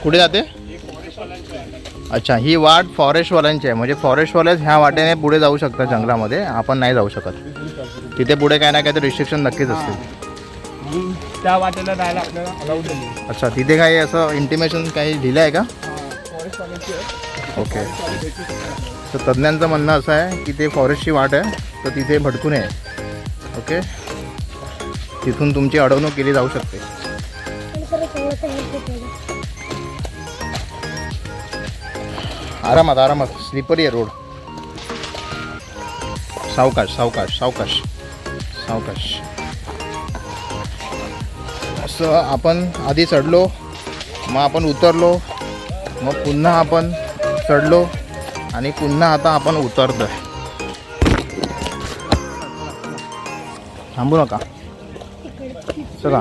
कुठे जाते? अच्छा ही वाट फॉरेस्टवाल्यांची आहे, म्हणजे फॉरेस्टवालेच ह्या वाटेने पुढे जाऊ शकतात जंगलामध्ये, आपण नाही जाऊ शकत. तिथे पुढे काय ना काय तर रिस्ट्रिक्शन नक्कीच असतील. त्या वाटेला जायला आपल्याला अलाउड नाही. अच्छा तिथे काही असं इंटिमेशन काही लिहिलं आहे का? ओके तर तज्ज्ञांचं म्हणणं असं आहे की ते फॉरेस्टची वाट आहे तर तिथे भटकू नये. ओके तिथून तुमची अडवणूक केली जाऊ शकते. पण खरं चांगलं तर हेल्प होतं. आरामात आरामात स्लिपरी आहे रोड. सावकाश सावकाश सावकाश सावकाश. असं आपण आधी चढलो, मग आपण उतरलो, मग पुन्हा आपण चढलो आणि पुन्हा आता आपण उतरतोय. थांबू नका चला.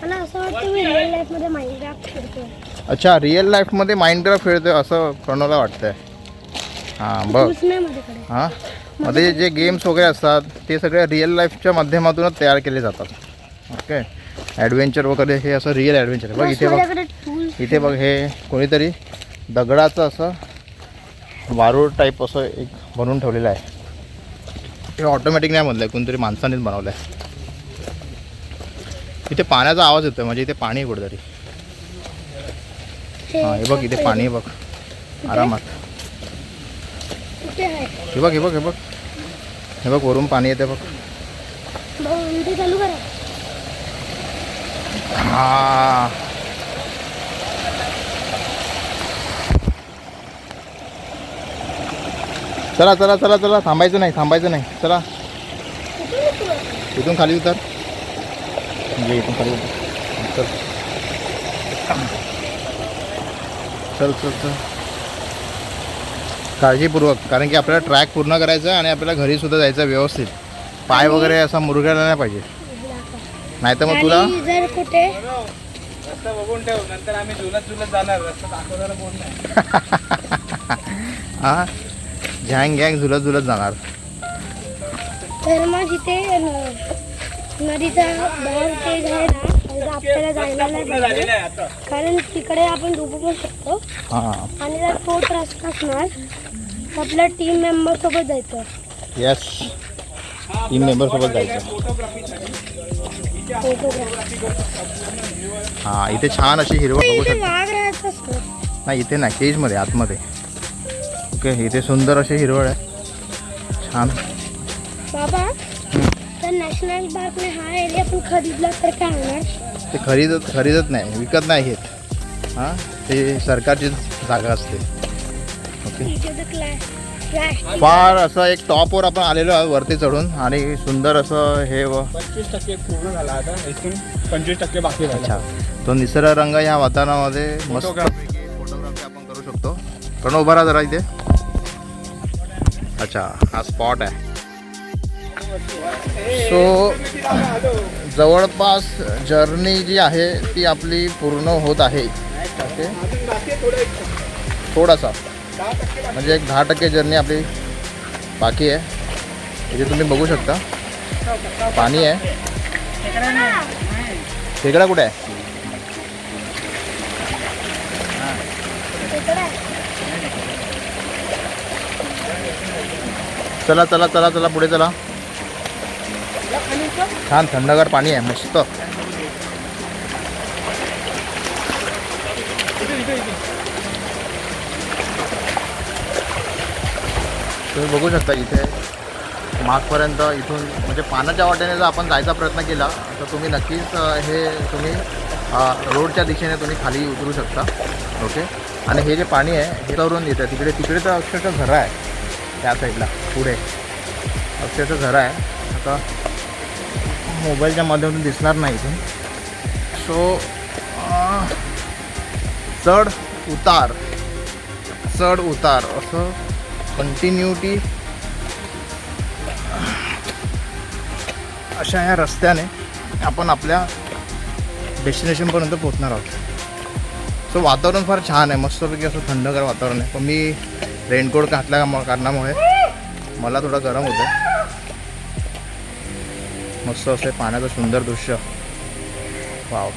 मला असं वाटतं मी रिअल लाईफमध्ये माइनक्राफ्ट खेळतोय. अच्छा रिअल लाईफमध्ये माइनक्राफ्ट खेळतोय असं प्रणवला वाटतंय. हां बघ ऊस नाही माझ्याकडे. हां मध्ये जे गेम्स वगैरे असतात ते सगळे रिअल लाईफच्या माध्यमातूनच तयार केले जातात. ओके ॲडव्हेंचर वगैरे हे असं रिअल ॲडव्हेंचर आहे. बघ इथे बघ माझ्याकडे टूल्स. इथे बघ हे कोणीतरी दगडाचं असं वारूळ टाईप असं एक बनवून ठेवलेलं आहे. हे ऑटोमॅटिक नाही बनलं आहे, कोणतरी माणसानेच बनवलं आहे. इथे पाण्याचा आवाज येतोय, म्हणजे इथे पाणी आहे कुठेतरी. हां हे बघ इथे पाणी आहे बघ आरामात. कुठे आहे? हे बघ हे बघ हे बघ हे बघ वरून पाणी येते बघ. भाऊ ते चालू करा. हां चला चला चला चला थांबायचं नाही चला. इथून खाली उतर, म्हणजे इथून खाली उतर. चल चल चल काळजीपूर्वक, कारण की आपल्याला ट्रॅक पूर्ण करायचा आहे आणि आपल्याला घरीसुद्धा जायचं व्यवस्थित. पाय वगैरे असा मुरगायला नाही पाहिजे, नाही तर मग तुला आणि जर कुठे रस्ता बघून ठेव, नंतर आम्ही झुलत जाणार. रस्ता दाखवणारा कोण नाही. हां झँग गँग झुलत जाणार. तर मग इथे नदीचा भाग ते आहे ना तिथं आपल्याला जायला नाही पाहिजे, कारण तिकडे आपण डुबू पण शकतो. हां आणि जर तो रस्ता असणार तर आपल्या टीम मेंबर सोबत जायचं. येस टीम मेंबरसोबत जायचं. फोटोग्राफी. हां इथे छान अशी हिरवळ बघू इथे शकता. वाघ राहायचं असतो. नाही इथे नाही, केजमध्ये आतमध्ये. ओके इथे सुंदर अशी हिरवळ आहे छान. बाबा तर नॅशनल पार्कने हा एरिया पण खरीदला तर काय होणार? ते खरीदत नाही, विकत नाही घेत. हां ते सरकारची जागा असते. ओके इथे तर प्लास्टिक. फार असं एक टॉपवर आपण आलेलो आहोत वरती चढून, आणि सुंदर असं हे 25% पूर्ण झाला, आता इथून 25% बाकी राहिला. अच्छा तो निसर्गरंग या वातावरणामध्ये मस्त फोटोग्राफी आपण करू शकतो. पण उभा राहा जरा इथे. अच्छा हा स्पॉट आहे. सो जवळपास जर्नी जी आहे ती आपली पूर्ण होत आहे. ओके थोडासा म्हणजे एक 10% जर्नी आपली बाकी आहे. इथे तुम्ही बघू शकता पाणी आहे. खेकडा कुठे आहे? चला चला चला चला पुढे चला. छान थंडगार पाणी आहे मस्त. तुम्ही बघू शकता इथे मागपर्यंत इथून, म्हणजे पाण्याच्या वाटेने जर आपण जायचा प्रयत्न केला तर तुम्ही नक्कीच हे तुम्ही रोडच्या दिशेने तुम्ही खाली उतरू शकता. ओके आणि हे जे पाणी आहे हे तरून येतं तिकडे तर अक्षरशः झरा आहे त्या साईडला पुढे. अक्षरशः झरा आहे. आता मोबाईलच्या माध्यमातून दिसणार नाही इथून. सो चढ उतार असं कंटिन्युटी अशा ह्या रस्त्याने आपण आपल्या डेस्टिनेशनपर्यंत पोहोचणार आहोत. सो वातावरण फार छान आहे, मस्तपैकी असं थंडगार वातावरण आहे. पण मी रेनकोट घातल्या कारणामुळे मला थोडं गरम होतं. मस्त असं पाण्याचं सुंदर दृश्य. वाव,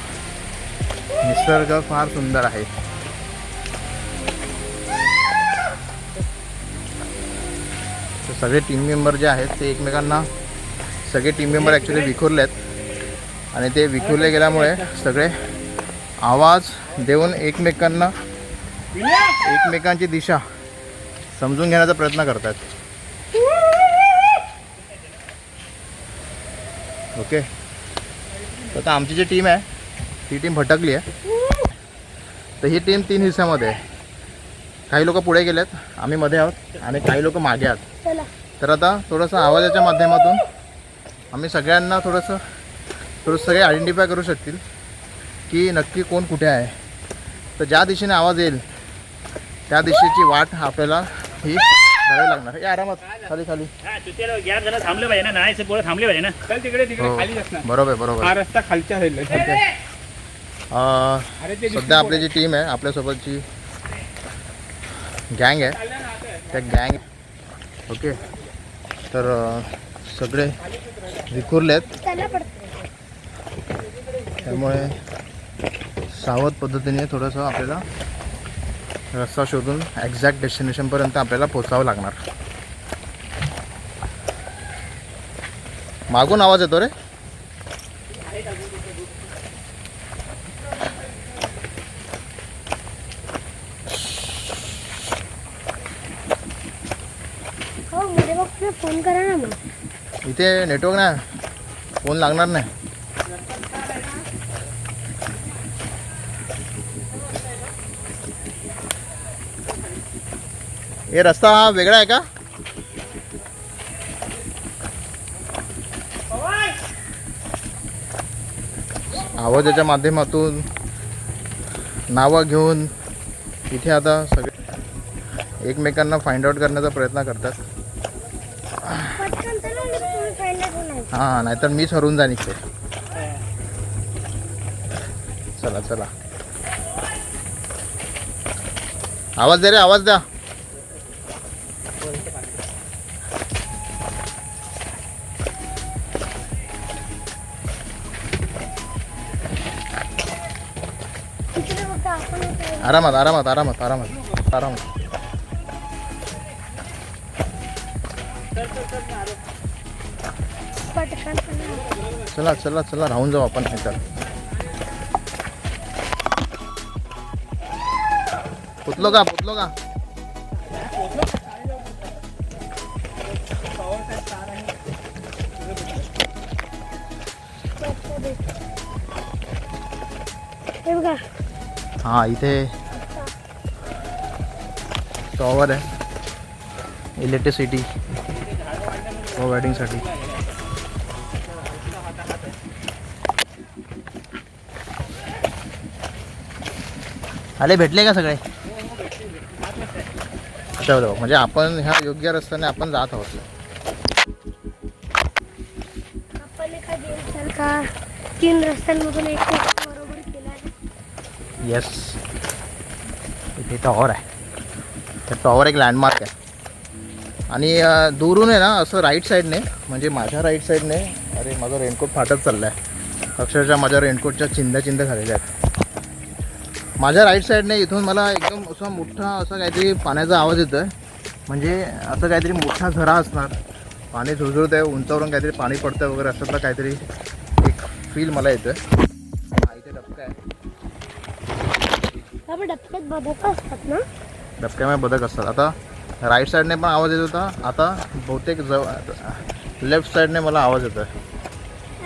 निसर्ग फार सुंदर आहे. तर सगळे टीम मेंबर जे आहेत ते एकमेकांना, सगळे टीम मेंबर ॲक्च्युली विखुरलेत आणि ते विखुरले गेल्यामुळे सगळे आवाज देऊन एकमेकांची दिशा समजून घेण्याचा प्रयत्न करतात. ओके, तर आता आमची जी टीम आहे ती टीम भटकली आहे. तर ही टीम 3 हिस्स्यामध्ये आहे. काही लोक पुढे गेलेत, आम्ही मध्ये आहोत आणि काही लोक मागे आहात. चला. तर आता थोडंसं आवाजाच्या माध्यमातून आम्ही सगळ्यांना थोडंसं सगळे आयडेंटिफाय करू शकतील की नक्की कोण कुठे आहे. तर ज्या दिशेने आवाज येईल त्या दिशेची वाट आपल्याला ही धरावी लागणार. हे आरामात खाली थांबले पाहिजे ना, नाही पुढे थांबले पाहिजे ना. चल तिकडे हो, खाली असणार. बरोबर. हा रस्ता खालच्या राहिला. सध्या आपली जी टीम आहे, आपल्यासोबतची गँग आहे, त्या गँग ओके. तर सगळे विखुरलेत, चला पडतो. त्यामुळे सावध पद्धतीने थोडंसं आपल्याला रस्ता शोधून एक्झॅक्ट डेस्टिनेशनपर्यंत आपल्याला पोचावं लागणार. मागून आवाज येतो रे. हो, मुझे बघ फोन करा ना मग. इथे नेटवर्क नाही, फोन लागणार नाही. हे रस्ता हा वेगळा आहे का? आवाजाच्या माध्यमातून नावं घेऊन इथे आता सगळे एकमेकांना फाइंड आउट करण्याचा प्रयत्न करतात. पटकन चला ना, तुम्ही फायनल होणार. हां, नाहीतर मीच हरून जाईन इथे. चला आवाज दे रे, आवाज द्या. तिकडे बघा, आपण इथे. आरामात. पटकन चला राहून जाऊ आपण. नाही तर पुतलो का हे बघा. हां, इथे टॉवर आहे इलेक्ट्रिसिटी प्रोव्हायडिंगसाठी. आले भेटले का सगळे? चलो, म्हणजे आपण ह्या योग्य रस्त्याने आपण जात आहोत. आपण एका गेमसारखा 3 रस्त्यांमधून एक बरोबर केला आहे. येस, इथे टॉवर आहे. तर टॉवर एक लँडमार्क आहे. आणि दूरून आहे ना असं राईट साईडने, म्हणजे माझ्या राईट साईडने, अरे माझा रेनकोट फाटत चालला आहे. अक्षरशः माझ्या रेनकोटच्या चिंध्या झालेल्या आहेत. माझ्या राईट साईडने इथून मला एकदम असा मोठा असा काहीतरी पाण्याचा आवाज येतो आहे. म्हणजे असं काहीतरी मोठा झरा असणार, पाणी झुळझुळत आहे, उंचावरून काहीतरी पाणी पडतं आहे वगैरे, असं काहीतरी एक फील मला येतं आहे. इथे डबका आहे. आपण डबक्यात बदक असतात ना. डबक्यामध्ये बदक असतात. आता राईट साईडने पण आवाज येत होता, आता बहुतेक लेफ्ट साईडने मला आवाज येतो आहे.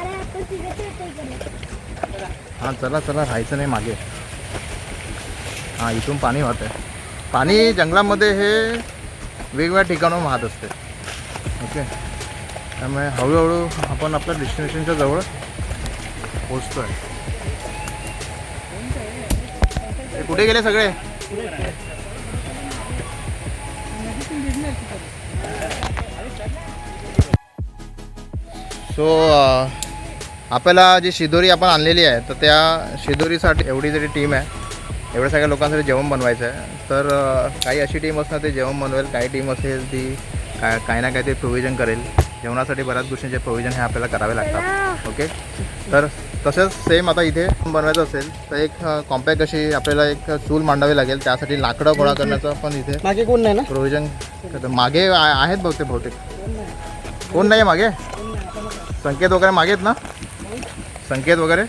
अरे आपण तिघेच येतो इकडे. हां, चला राहायचं नाही मागे. हां, इथून पाणी वाहत आहे. पाणी जंगलामध्ये हे वेगवेगळ्या ठिकाणाहून वाहत असते. ओके, त्यामुळे हळूहळू आपण आपल्या डेस्टिनेशनच्या जवळ पोचतो आहे. कुठे गेले सगळे? सो आपल्याला जी शिदोरी आपण आणलेली आहे तर त्या शिदोरीसाठी एवढी जरी टीम आहे, एवढ्या सगळ्या लोकांसाठी जेवण बनवायचं आहे. तर काही अशी टीम असणार ते जेवण बनवेल, काही टीम असेल ती काही ना काही ते प्रोव्हिजन करेल. जेवणासाठी बऱ्याच गोष्टींचे प्रोव्हिजन हे आपल्याला करावे लागतात. ओके, तर तसंच सेम आता इथे बनवायचं असेल तर एक कॉम्पॅक्ट अशी आपल्याला एक चूल मांडावी लागेल. त्यासाठी लाकडं गोळा करण्याचं पण इथे मागे कोण नाही ना? प्रोव्हिजन मागे आहेत बहुतेक. कोण नाही आहे मागे? संकेत वगैरे मागे आहेत ना? संकेत वगैरे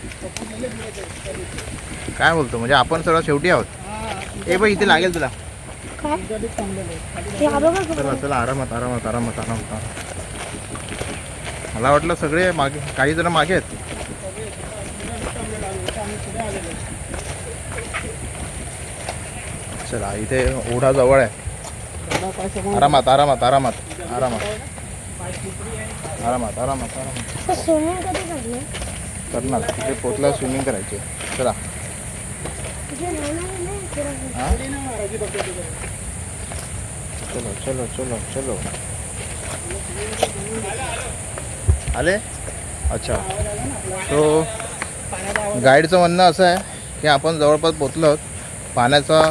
काय बोलतो, म्हणजे आपण सर्वात शेवटी आहोत. ए बाई इथे लागेल तुला. चला चला आरामात आरामात आरामात आरामात. मला वाटलं सगळे मागे, काही जण मागे आहेत. चला इथे ओढा जवळ आहे. आरामात आरामात आरामात आरामात आरामात आरामात आरामात स्विमिंग कधी करणार? करणार. तिथे पोचल्यावर स्विमिंग करायची. चला हां, चलो चलो चलो चलो. आले? अच्छा. सो गाईडचं म्हणणं असं आहे की आपण जवळपास पोचलो आहोत. पाण्याचा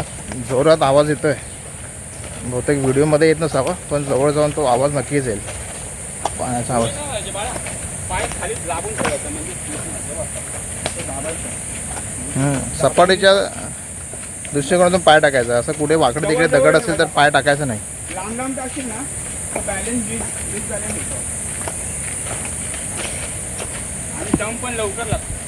जोरात आवाज येतो आहे. बहुतेक व्हिडिओमध्ये येत नसावा, पण जवळ जाऊन तो आवाज नक्कीच येईल, पाण्याचा आवाज. सपाटीच्या दृष्टिकोनातून पाय टाकायचा. असं कुठे वाकडे तिकडे दगड असेल तर पाय टाकायचं नाही. लांब लांब टाकशील ना बॅलन्स वीज झाले होतो आणि दम पण लवकर लागतो.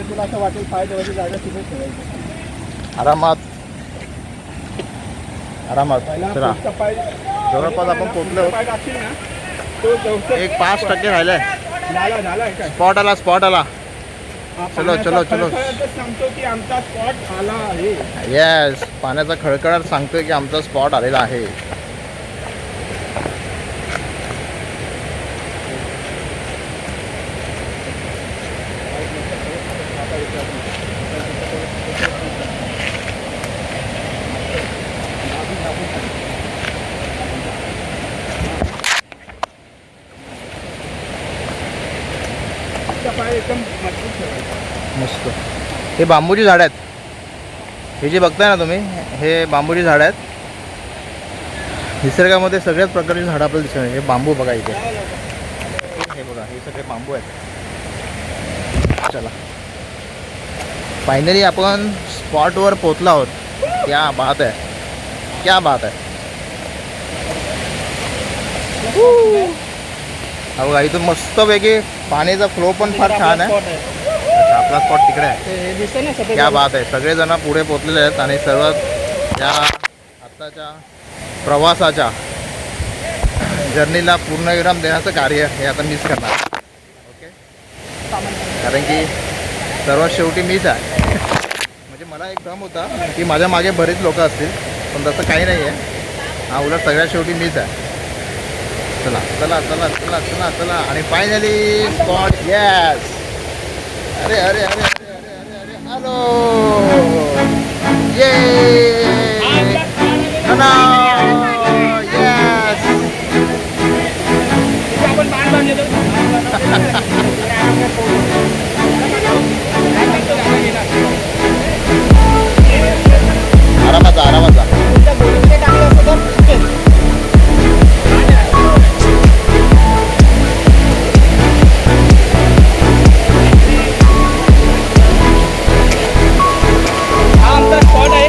तुला असं वाटेल पाय ठेवायची जागा तिथे ठेवायची. आरामात आरामात. चला पाय जवळपास आपण पोचलो. पाय टाकशील ना तो जवळ एक 5% राहिलाय. झाला काय स्पॉट आला स्पॉट आला. चलो चलो चलो. सांगतो की आमचा स्पॉट आला आहे. येस, पाण्याचा खळखळाट सांगतोय की आमचा स्पॉट आलेला आहे. पाय एकदम मजबूत ठेवायचा. मस्त. हे बांबूची झाडं आहेत. हे जे बघताय ना तुम्ही, हे बांबूची झाडं आहेत. निसर्गामध्ये सगळ्याच प्रकारची झाडं आपल्याला दिसणार. हे बांबू बघा इथे, हे बघा, हे सगळे बांबू आहेत. चला फायनली आपण स्पॉटवर पोचलो आहोत. क्या बात आहे, क्या बात आहे. हा बघा, इथून मस्तपैकी पाण्याचा फ्लो पण फार छान आहे. अच्छा, आपला स्पॉट तिकडे आहे. क्या बात आहे. सगळेजण पुढे पोचलेले आहेत आणि सर्वात या आत्ताच्या प्रवासाच्या जर्नीला पूर्णविराम देण्याचं कार्य हे आता मीच करणार. ओके, कारण की सर्वात शेवटी मीच आहे. म्हणजे मला एक भ्रम होता की माझ्या मागे बरेच लोक असतील, पण तसं काही नाही आहे. हा उलट सगळ्यात शेवटी मीच आहे. चला चला चला चला चला चला. आणि फायनली स्पॉट. येस. अरे अरे अरे अरे अरे अरे अरे हॅलो. ये येस. आपण बाण बांधलेलो. आरामात जा आरामात जा. हा आमचा स्पॉट आहे.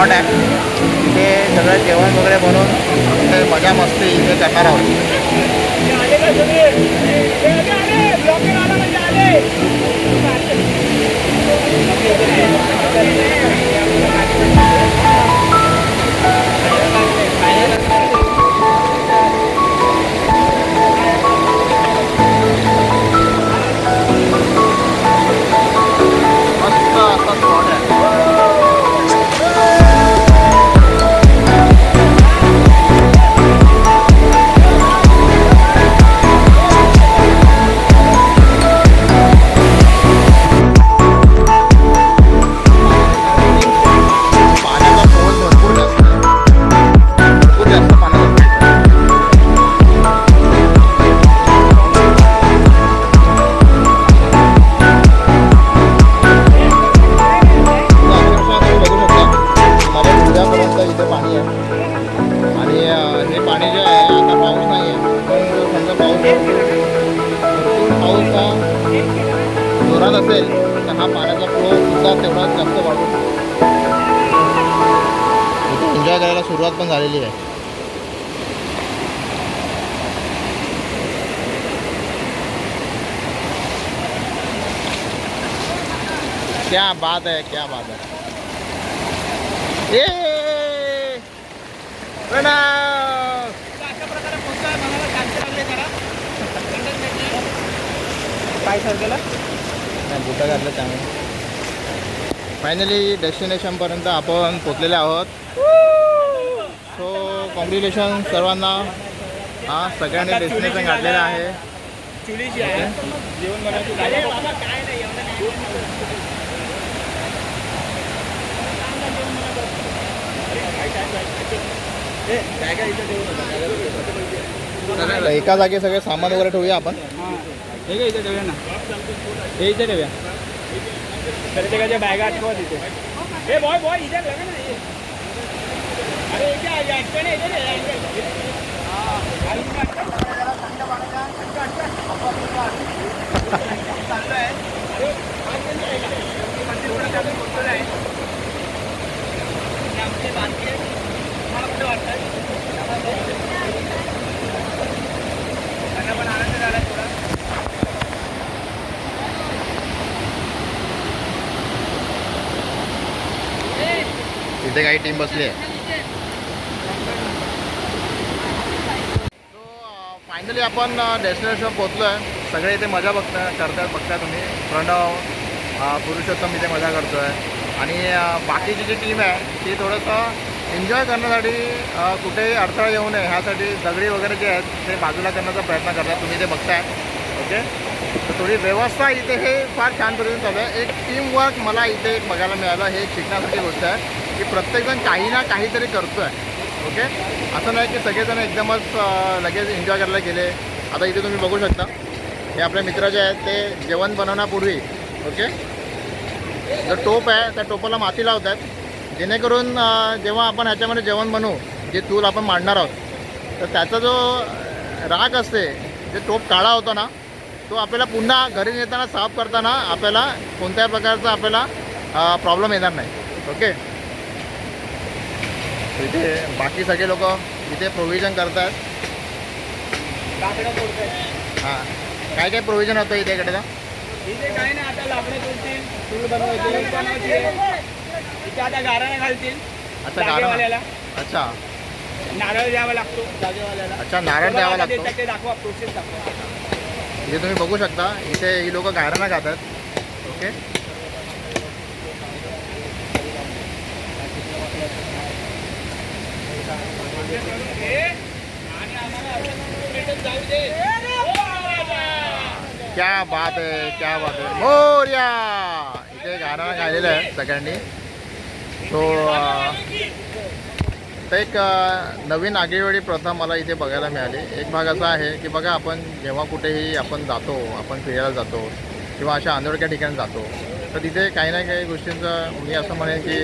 स्पॉट आहे. इथे सगळं जेवण वगैरे बनवून इथे मजा मस्ती इथे करणार आहोत. मस्त असा स्पॉट आहे. पाण्याचा फोर्स भरपूर जास्त आहे. भरपूर जास्त पाण्याचा फोर्स आहे. अक्षरशः तुम्ही बघू शकता माझ्या गुडघ्यापर्यंत इथे पाणी आहे. आणि हे पाणी जे आहे आता पाऊस नाही आहे पण जर समजा पाऊस हा जोरात असेल तर हा पाण्याचा फ्लो सुद्धा तेवढा जास्त वाढू शकतो. इथे एन्जॉय करायला सुरुवात पण झालेली आहे. क्या बात है, क्या बात है. ए प्रणव. काय सर केलं? नाही बुटा घातलं त्यामुळे. फायनली डेस्टिनेशनपर्यंत आपण पोचलेले आहोत. सो कॉंग्रॅच्युलेशन सर्वांना. हां सगळ्यांनी डेस्टिनेशन गाठलेलं आहे. चुलीची आहे जेवण बनवायची जागा. तर एका जागी सगळे सामान वगैरे ठेवूया आपण. हे काय इथे ठेवूया ना. हे इथे ठेवूया. प्रत्येकाच्या बॅगा आठवा तिथे. हे बॉय बॉय इथे लगा ना हे. अरे इथे आहे आठवण आहे इथे. इथे काही टीम बसली आहे. सो फायनली आपण डेस्टिनेशनवर पोचलो आहे. सगळे इथे मजा बघताय तुम्ही. प्रणव पुरुषोत्तम इथे मजा करतो आहे. आणि बाकीची जी टीम आहे ती थोडंसं एन्जॉय करण्यासाठी कुठेही अडथळा येऊ नये ह्यासाठी दगडी वगैरे जे आहेत ते बाजूला करण्याचा प्रयत्न करतात. तुम्ही ते बघताय. ओके. तर थोडी व्यवस्था इथे हे फार छान पद्धतीने चालू आहे. एक टीमवर्क मला इथे एक बघायला मिळालं. हे एक शिकण्यासारखी गोष्ट आहे की प्रत्येकजण काही ना काहीतरी करतो आहे. ओके. असं नाही की सगळेजण एकदमच लगेच एन्जॉय करायला गेले. आता इथे तुम्ही बघू शकता हे आपल्या मित्र जे आहेत ते जेवण बनवण्यापूर्वी ओके जो टोप आहे त्या टोपाला माती लावतात जेणेकरून जेव्हा आपण ह्याच्यामध्ये जेवण बनवू जे चूल आपण मांडणार आहोत तर त्याचा जो राख असते जे टोप काळा होतो ना तो आपल्याला पुन्हा घरी नेताना साफ करताना आपल्याला कोणत्याही प्रकारचा आपल्याला प्रॉब्लेम येणार नाही. ओके. इथे बाकी सगळे लोक इथे प्रोव्हिजन करतात. हां काय काय प्रोव्हिजन होतं इथे इकडे इथे काय नाही आता लाकडं तोडतील चूल बनवायची इथे आता गाराणा घालतील. अच्छा जागेवाल्याला अच्छा नारळ द्यावा लागतो जागेवाल्याला. अच्छा नारळ द्यावा लागतो. ते दाखवा प्रोसेस दाखवा. इथे तुम्ही बघू शकता इथे ही लोक गायराना खातात. ओके. क्या बात आहे क्या बात आहे मोर्या. इथे गायराना खायलेलं आहे सगळ्यांनी. सो तर एक नवीन आगळीवेगळी प्रथा मला इथे बघायला मिळाली. एक भाग असा आहे की बघा आपण जेव्हा कुठेही आपण जातो आपण फिरायला जातो किंवा अशा अनोळख्या ठिकाणी जातो तर तिथे काही ना काही गोष्टींचं मी असं म्हणेन की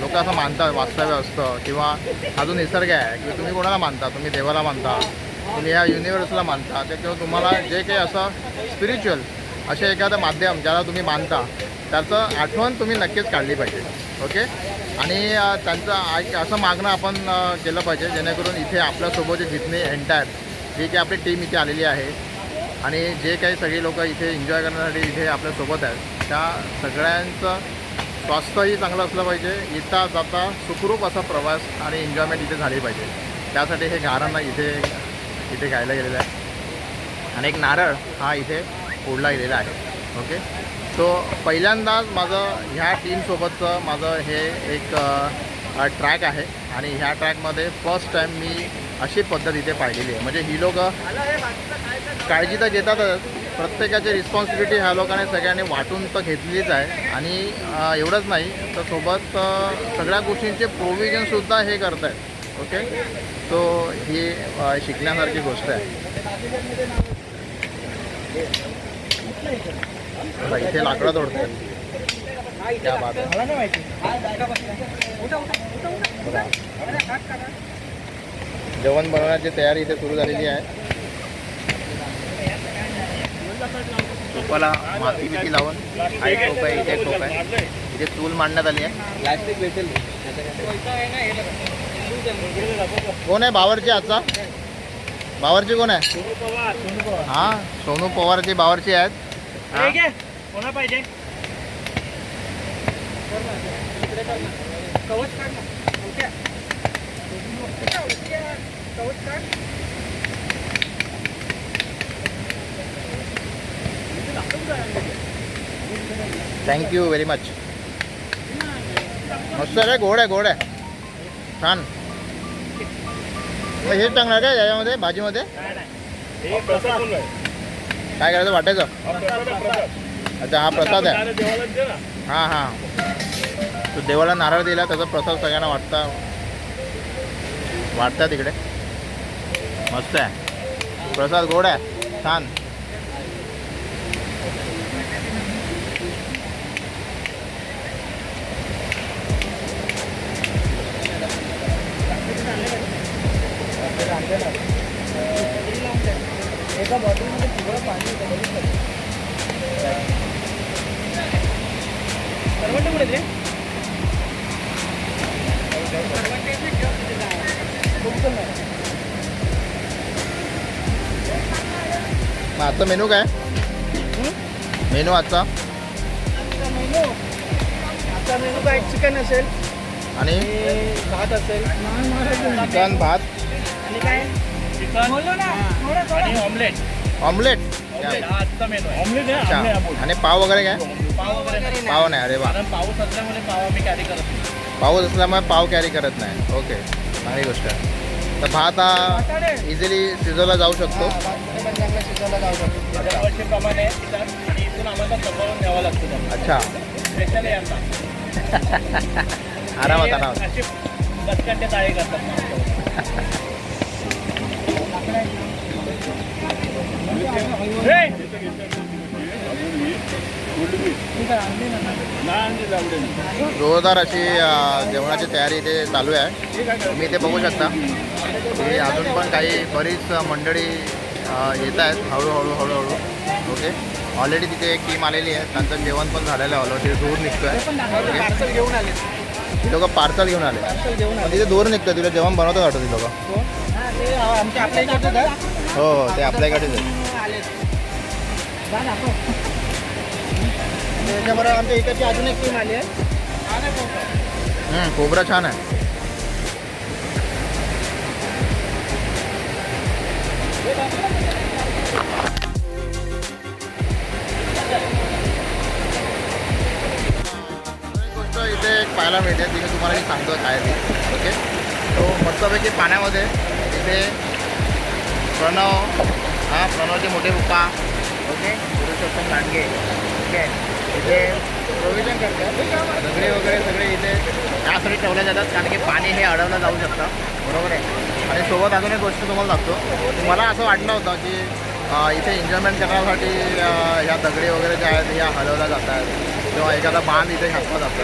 लोक असं मानतात वास्तव्य असतं किंवा हा जो निसर्ग आहे की तुम्ही कोणाला मानता तुम्ही देवाला मानता तुम्ही ह्या युनिव्हर्सला मानता ते किंवा तुम्हाला जे काही असं स्पिरिच्युअल असे एखादं माध्यम ज्याला तुम्ही मानता त्याचं आठवण तुम्ही नक्कीच काढली पाहिजे. ओके. आणि त्यांचं असं मागणं आपण केलं पाहिजे जेणेकरून इथे आपल्यासोबतचे जितने एंटायर जी काही आपली टीम इथे आलेली आहे आणि जे काही सगळी लोक इथे एन्जॉय करण्यासाठी इथे आपल्यासोबत आहेत त्या सगळ्यांचं स्वास्थ्यही चांगलं असलं पाहिजे. येता जाता सुखरूप असा प्रवास आणि एन्जॉयमेंट इथे झाली पाहिजे. त्यासाठी हे गाणं इथे गायला गेलेलं आहे आणि एक नारळ हा इथे फोडला गेलेला आहे. ओके. सो पहिल्यांदाच माझं ह्या टीमसोबतचं माझं हे एक ट्रॅक आहे आणि ह्या ट्रॅकमध्ये फर्स्ट टाईम मी अशी पद्धत इथे पाहिलेली आहे. म्हणजे ही लोकं काळजी तर घेतातच, प्रत्येकाची रिस्पॉन्सिबिलिटी ह्या लोकांनी सगळ्यांनी वाटून तर घेतलीच आहे. आणि एवढंच नाही तर सोबत सगळ्या गोष्टींचे प्रोव्हिजनसुद्धा हे करत आहेत. ओके. सो ही शिकण्यासारखी गोष्ट आहे. इथे लाकडं तोडतात. त्या बात जेवण बनवण्याची तयारी इथे सुरू झालेली आहे. टोपाला माती बिती लावून हा एक टोप आहे, इथे एक टोप आहे. इथे चूल मांडण्यात आली आहे. प्लास्टिक भेटेल. कोण आहे बावरची? आजचा बावरची कोण आहे? हां, सोनू पवारची बावरची आहेत. कोणा पाहिजे? Thank you very much. मस्त रे, गोड आहे छान. मग हेच टाकणार काय याच्यामध्ये भाजीमध्ये? काय करायचं वाटायचं? अच्छा, हा प्रसाद आहे. हां. तो देवाला नारळ दिला त्याचा प्रसाद सगळ्यांना वाटतात तिकडे. मस्त आहे प्रसाद, गोड आहे छान. एका बॉटलमध्ये पुढं पाणी सर्वंट कुठे रे? मग आजचा मेनू काय? मेनू आजचा मेनू काय? चिकन असेल आणि भात असेल. चिकन भात आणि काय? आणि ऑमलेट. ऑमलेट आजचा मेनू आहे. ऑमलेट अच्छा. आणि पाव वगैरे काय? पाव वगैरे पाव नाही. अरे वा. पाऊस असल्यामुळे पाव आम्ही कॅरी करत नाही. पाऊस असल्यामुळे पाव कॅरी करत नाही. ओके, चांगली गोष्ट आहे. तर भात हा इझिली शिजवला जाऊ शकतो. शिजवला जाऊ शकतो. दरवर्षीप्रमाणे आणि इथून आम्हाला तपावून द्यावा लागतो. अच्छा. स्पेशल आहे आमचा. आरामात. अशी बचकंटे ताळे करतात. जोरदार अशी जेवणाची तयारी इथे चालू आहे. तुम्ही इथे बघू शकता की अजून पण काही बरीच मंडळी येत आहेत हळूहळू. ओके. ऑलरेडी तिथे एक टीम आलेली आहे, त्यांचं जेवण पण झालेलं आहे. ऑलरेडी दूर निघतो आहे. पार्सल घेऊन आले. ती लोकं पार्सल घेऊन आले. पण तिथे दूर निघतं, तिला जेवण बनवतं वाटतं ती लोकं. आमच्या आपल्या इकडे हो, ते आपल्याकडेच आहे. त्याच्याबरोबर आमच्या इकडची अजून एक टीम आली आहे. खोबरं छान आहे. गोष्ट इथे एक पाहायला मिळते, ती मी तुम्हाला मी सांगतो काय ती. ओके. तो मस्तपैकी पाण्यामध्ये इथे प्रणवचे मोठे पप्पा. ओके. पुरुषोत्तम लांडगे. ओके. इथे प्रोव्हिजन करतात. दगडे वगैरे सगळे इथे यासाठी ठेवले जातात कारण की पाणी हे अडवलं जाऊ शकतं. बरोबर आहे. आणि सोबत अजून एक गोष्ट तुम्हाला सांगतो. मला असं वाटलं होतं की इथे एन्जॉयमेंट करण्यासाठी ह्या दगडी वगैरे ज्या आहेत ह्या हलवल्या जातात किंवा एखादा बांध इथे घातला जातं,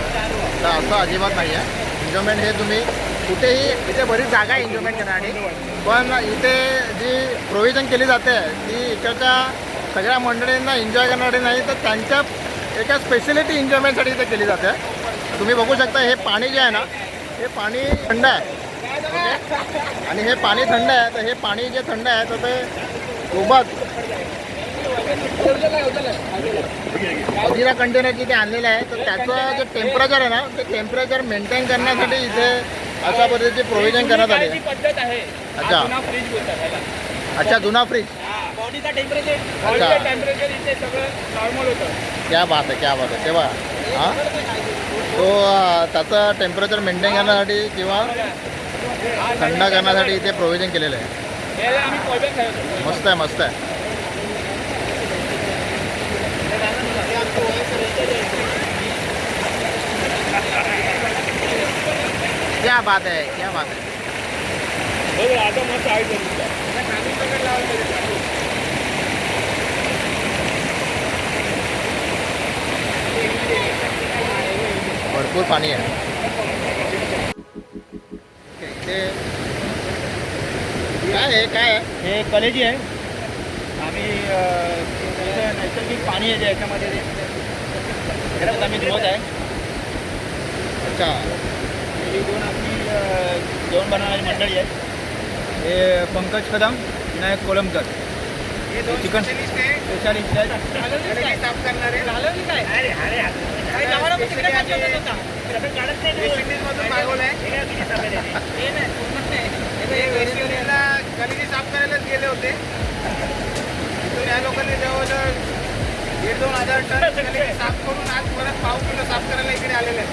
तर असं अजिबात नाही आहे. एन्जॉयमेंट हे तुम्ही कुठेही, इथे बरीच जागा आहे एन्जॉयमेंट करण्यासाठी, पण इथे जी प्रोव्हिजन केली जाते ती इकडच्या सगळ्या मंडळींना एन्जॉय करण्यासाठी नाही तर त्यांच्या एका स्पेशलिटी एन्जॉयमेंटसाठी इथे केली जाते. तुम्ही बघू शकता हे पाणी जे आहे ना हे पाणी थंड आहे. ओके, आणि हे पाणी थंड आहे तर हे पाणी जे थंड आहे तर ते सोबत अजिरा कंटेनर जिथे आणलेलं आहे तर त्याचं जे टेम्परेचर आहे ना ते टेम्परेचर मेंटेन करण्यासाठी इथे अशा पद्धतीचे प्रोव्हिजन करण्यात आले आहे. पद्धत आहे. अच्छा. जुना फ्रीज बोलतात त्याला. अच्छा, जुना फ्रीज. बॉडीचा टेम्परेचर इथे सगळं नॉर्मल होतं. क्या बात आहे, क्या बात आहे. तेव्हा हां तो त्याचं टेम्परेचर मेंटेन करण्यासाठी किंवा थंड करण्यासाठी इथे प्रोव्हिजन केलेलं आहे. हे आम्ही कोलबे खेळतो. मस्त आहे, मस्त आहे. क्या बात आहे, क्या बात आहे. आता मस्त आहे. भरपूर पाणी आहे. इथे काय आहे, काय आहे? हे कलेजी आहे. आम्ही नैसर्गिक पाणी आहे याच्यामध्ये त्याच्यात आम्ही धुवत आहे. अच्छा, ही दोन आपली जेवण बनवणारी मंडळी आहे. हे पंकज कदम, विनायक कोलमकर, चिकन स्पेशालिस्ट आहेत. साफ करणारे गलिदी साफ करायलाच गेले होते. तिथून या लोकांनी जवळजवळ 1,500 टन गलिदी साफ करून आज परत 5 किलो साफ करायला इकडे आलेले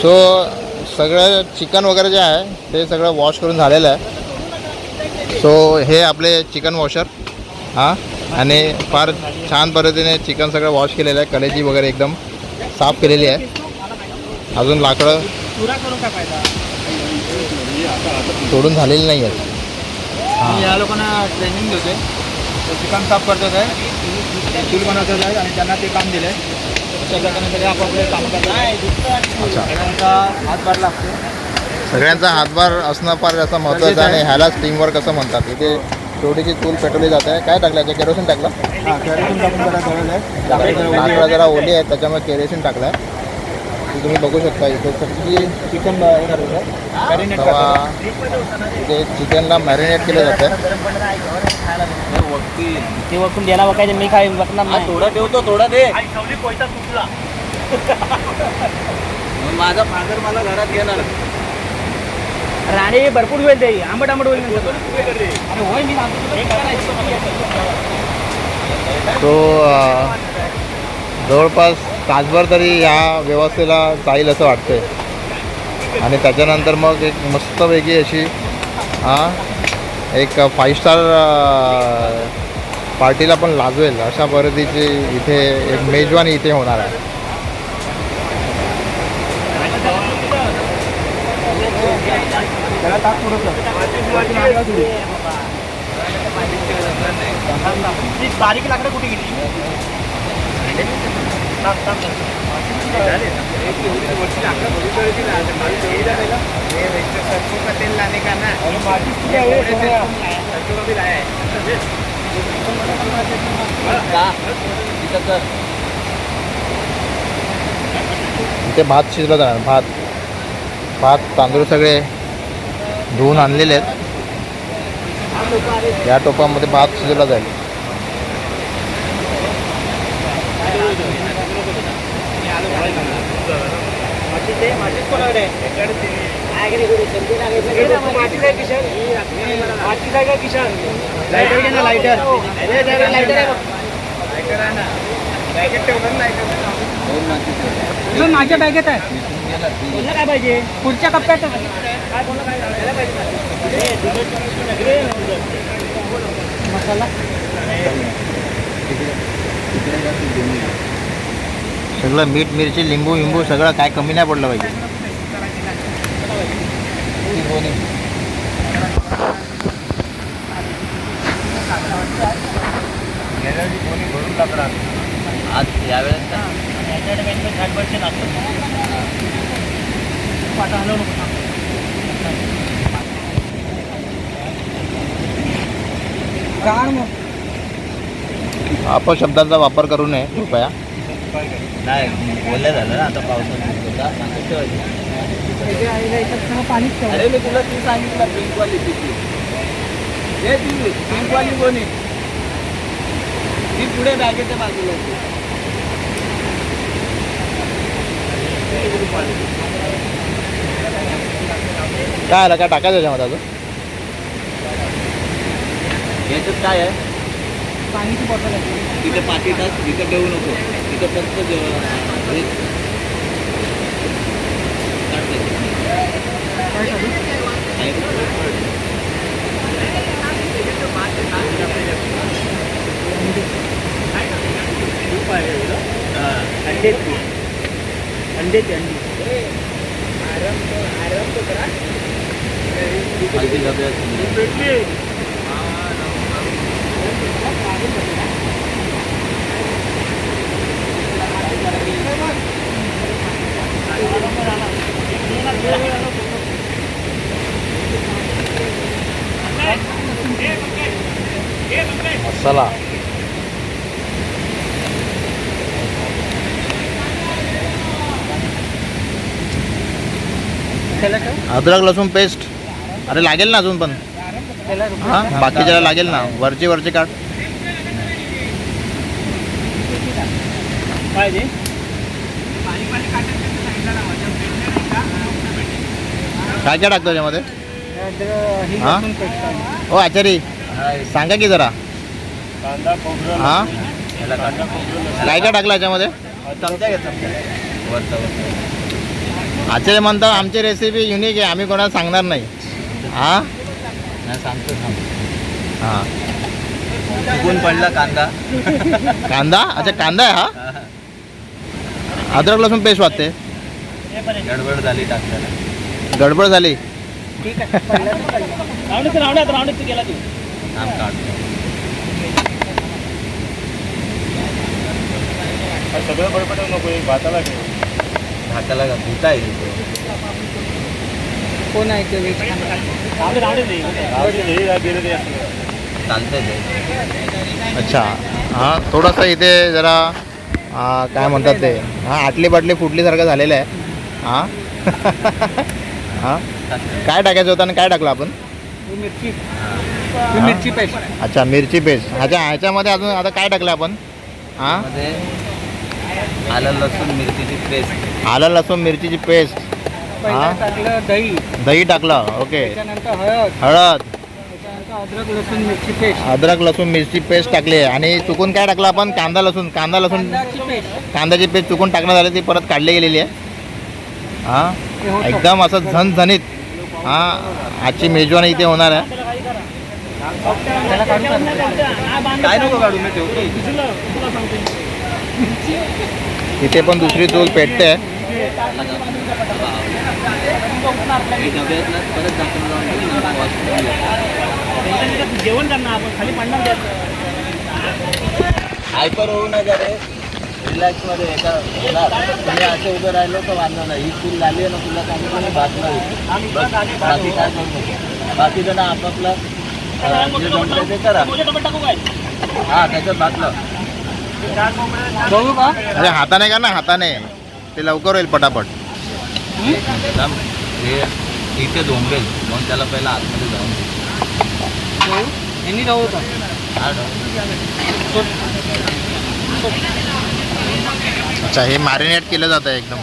सो सगळं चिकन वगैरे जे आहे ते सगळं वॉश करून झालेलं आहे. सो हे आपले चिकन वॉशर हां, आणि फार छान पद्धतीने चिकन सगळं वॉश केलेलं आहे. कलेजी वगैरे एकदम साफ केलेली आहे. अजून लाकडं सोडून झालेली नाही आहेत. आम्ही या लोकांना ट्रेनिंग देतोय. चिकन साफ करतात आहे, चूल बनवतात आहे आणि त्यांना ते काम दिलं आहे. अशा प्रकारे सगळे आपापले कामं करतात. अच्छा, सगळ्यांचा हातभार लागतो. सगळ्यांचा हातभार असणं फार जास्त महत्त्वाचं आहे आणि ह्यालाच टीमवर्क असं म्हणतात. इथे छोटीशी चूल पेटवली जात आहे. काय टाकलं आहे? केरोसिन टाकलं. हां, केरोसिन टाकून जरा जळलं आहे. लाकडं जरा ओली आहेत त्याच्यामुळे केरोसिन टाकलं आहे. तुम्ही बघू शकता इथे सगळी चिकन मॅरिनेट करतात. इथे चिकनला मॅरिनेट केलं जातं. ते वरतून द्यायला बघायचं, मी काय बघणार नाही. थोडा ठेवतो, थोडा दे. माझा फादर मला घरात घेणार. राणी भरपूर वेळ दे, आंबट आंबट होईल. होय, मी तो जवळपास तासभर तरी या व्यवस्थेला जाईल असं वाटतंय. आणि त्याच्यानंतर मग एक मस्तपैकी अशी एक 5 स्टार पार्टीला पण लाजवेल अशा पद्धतीची इथे एक मेजवानी इथे होणार आहे. बारीक लाकडं कुठे गेली? तेल लाने का ना इथे भात शिजला जाणार. भात तांदूळ सगळे धुवून आणलेले आहेत. या टोपामध्ये भात शिजवला जाईल. लायटर घे ना लायटर. माझ्या बॅगेत आहे. काय पाहिजे पुढच्या कप्प्यात मसाला सगळं मीठ मिरची लिंबू विंबू सगळं काय कमी नाही पडलं पाहिजे. आज यावेळेस अपशब्दांचा वापर करू नये कृपया. नाही बोललं झालं ना आता पावसात अरे मी तुला ती सांगितलं पिंकवाली तिची हे ती पिंकवाली कोणी ती पुढे बॅगेच्या बाजूला काय आलं काय टाकायचं त्याच्यामध्ये अजून? याच्यात काय आहे पाणीची बॉटल आहे तिथे पाकिटात तिथं ठेवू नको तिथं फक्त अंडे मसाला अद्रक लसूण पेस्ट. अरे लागेल ना अजून पण. हां बाकीच्याला लागेल ना. वरचे काढ. पाहिजे काय काय टाकतो त्याच्यामध्ये? हां हो आचारी सांगा की जरा. हां काय काय टाकलं याच्यामध्ये? आचार्य म्हणतात आमची रेसिपी युनिक आहे आम्ही कोणाला सांगणार नाही. हां सांगतो हां चुकून पडला कांदा कांदा. अच्छा कांदा आहे हा. अद्रक लसूण पेस्ट वाटते. गडबड झाली टाकताना गडबड झाली. काम काढतो सगळं बडबड नको एक भाताला ठेव. भाताला का भुता येईल कोण आहे ते चालतंय ते. अच्छा हां थोडंसं इथे जरा काय म्हणतात ते हां आटली बाटली फुटलीसारखं झालेलं आहे. हां हां काय टाकायचं होतं आणि काय टाकलं आपण? मिरची पेस्ट. अच्छा मिरची पेस्ट. ह्याच्यामध्ये अजून आता काय टाकलं आपण? हां मध्ये आलं लसूण मिरचीची पेस्ट आलं लसूण मिरचीची पेस्ट. हां टाकलं दही. दही टाकलं. ओके. त्याच्यानंतर हळद. हळद. त्याच्यानंतर अद्रक लसूण मिरची पेस्ट. अद्रक लसूण मिरची पेस्ट टाकली आहे. आणि चुकून काय टाकलं आपण? कांदा लसूण कांद्याची पेस्ट चुकून टाकण्यात आली ती परत काढली गेलेली आहे. हां एकदम असं झणझणीत. हां आजची मेजवानी इथे होणार आहे. काय नको काढू मी ठेवतो इथे पण दुसरी चूल पेटते. जेवण करणार आपण खाली पडणार. हायपर होऊ नका रे. रिलॅक्समध्ये एका तुम्ही असे उभे राहिलो तर वांधा नाही. ही चूल झाली आहे ना तुला सांगितलं मी भात नाही. बाकी काय करू नको. बाकी जण आपापला जे जमतं ते करा. हां त्याच्यात भातलं बघू का? अरे हाताने का ना हाताने ते लवकर होईल पटापट. हे इथे झोंबेल म्हणून त्याला पहिला आतमध्ये जाऊन यांनी जाऊ का? अच्छा हे मॅरिनेट केलं जातं एकदम.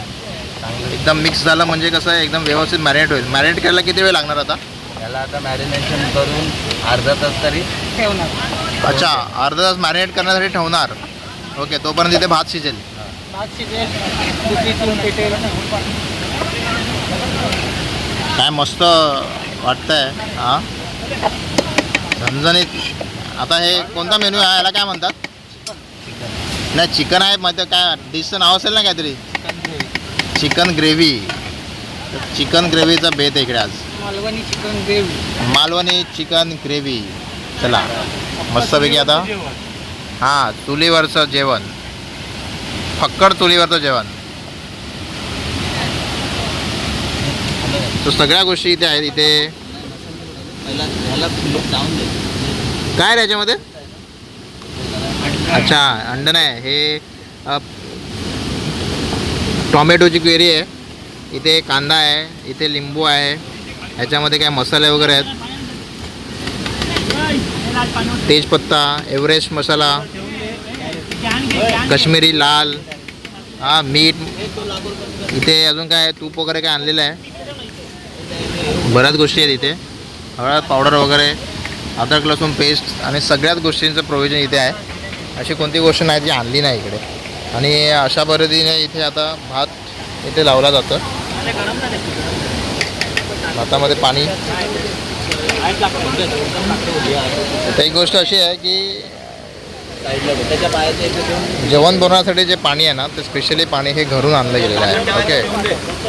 एकदम मिक्स झालं म्हणजे कसं आहे एकदम व्यवस्थित मॅरिनेट होईल. मॅरिनेट करायला किती वेळ लागणार आता? याला आता मॅरिनेशन करून अर्धा तास तरी ठेवणार. अच्छा, अर्धा तास मॅरिनेट करण्यासाठी ठेवणार. ओके, तोपर्यंत इथे भात शिजेल. भात शिजेल, दुसरी चूल पेटेल. काय मस्त वाटतंय. हां, झणझणीत. आता हे कोणता मेन्यू आहे, याला काय म्हणतात? नाही, चिकन आहे मध्ये. काय डिशचं नाव असेल ना काहीतरी? Chicken gravy. चिकन ग्रेव्हीचा बेत आहे इकडे आज. Malvani chicken gravy. Malvani chicken gravy. चला मस्तपैकी आता. हां, चुलीवरचं जेवण, फक्कड चुलीवरचं जेवण. तो सगळ्या गोष्टी इथे आहेत. इथे ह्याला जाऊन दे. काय रे याच्यामध्ये? अच्छा, अंड नाही, हे टॉमॅटोची क्वेरी आहे. इथे कांदा आहे, इथे लिंबू आहे, ह्याच्यामध्ये काय मसाले वगैरे आहेत. तेजपत्ता, एव्हरेस्ट मसाला, काश्मीरी लाल, हां मीठ. इथे अजून काय तूप वगैरे काय आणलेलं आहे. बऱ्याच गोष्टी आहेत इथे. हळद पावडर वगैरे, अद्रक लसूण पेस्ट आणि सगळ्याच गोष्टींचं प्रोव्हिजन इथे आहे. अशी कोणती गोष्ट नाही जी आणली नाही इकडे. आणि अशा पद्धतीने इथे आता भात इथे लावला जातं. भातामध्ये पाणी. तर एक गोष्ट अशी आहे की त्याच्या पायाच्या इथे ठेवून जेवण बनवण्यासाठी जे पाणी आहे ना, ते स्पेशली पाणी हे घरून आणलं गेलेलं आहे. ओके,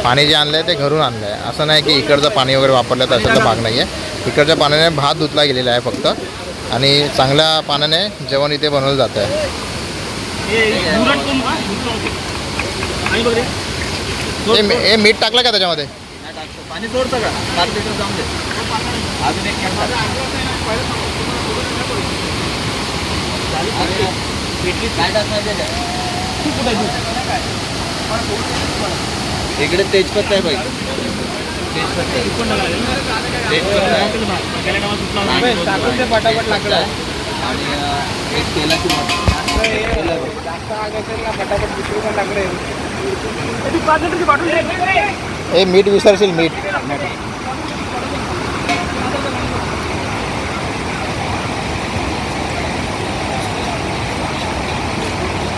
पाणी जे आणलं आहे ते घरून आणलं आहे. असं नाही की इकडचं पाणी वगैरे वापरलं तर असं तर भाग नाही आहे. इकडच्या पाण्याने भात धुतला गेलेला आहे फक्त, आणि चांगल्या पाण्याने जेवण इथे बनवलं जातं आहे. हे मीठ टाकलं का त्याच्यामध्ये? नाही टाकतो. पाणी सोडतं का? 7 लिटर जाऊन दे. अजून एक काय टाकणार इकडे तेजपत्ता आहे पाहिजे. पटापट लागलं. आणि एक तेलाची हे मीठ विसरशील, मीठ.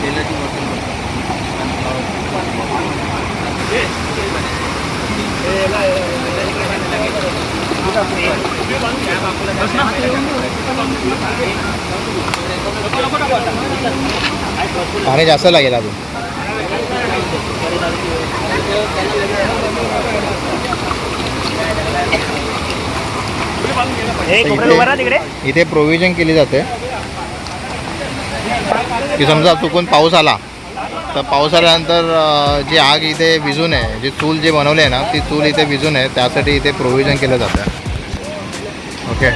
तेलाची बॉटल. पाणी जास्त लागेल अजून. इथे प्रोव्हिजन केली जाते की समजा चुकून पाऊस आला तर पाऊस आल्यानंतर जी आग इथे विझू नये, जी चूल जे बनवली आहे ना ती चूल इथे विझू नये, त्यासाठी इथे प्रोव्हिजन केलं जातं. ओके,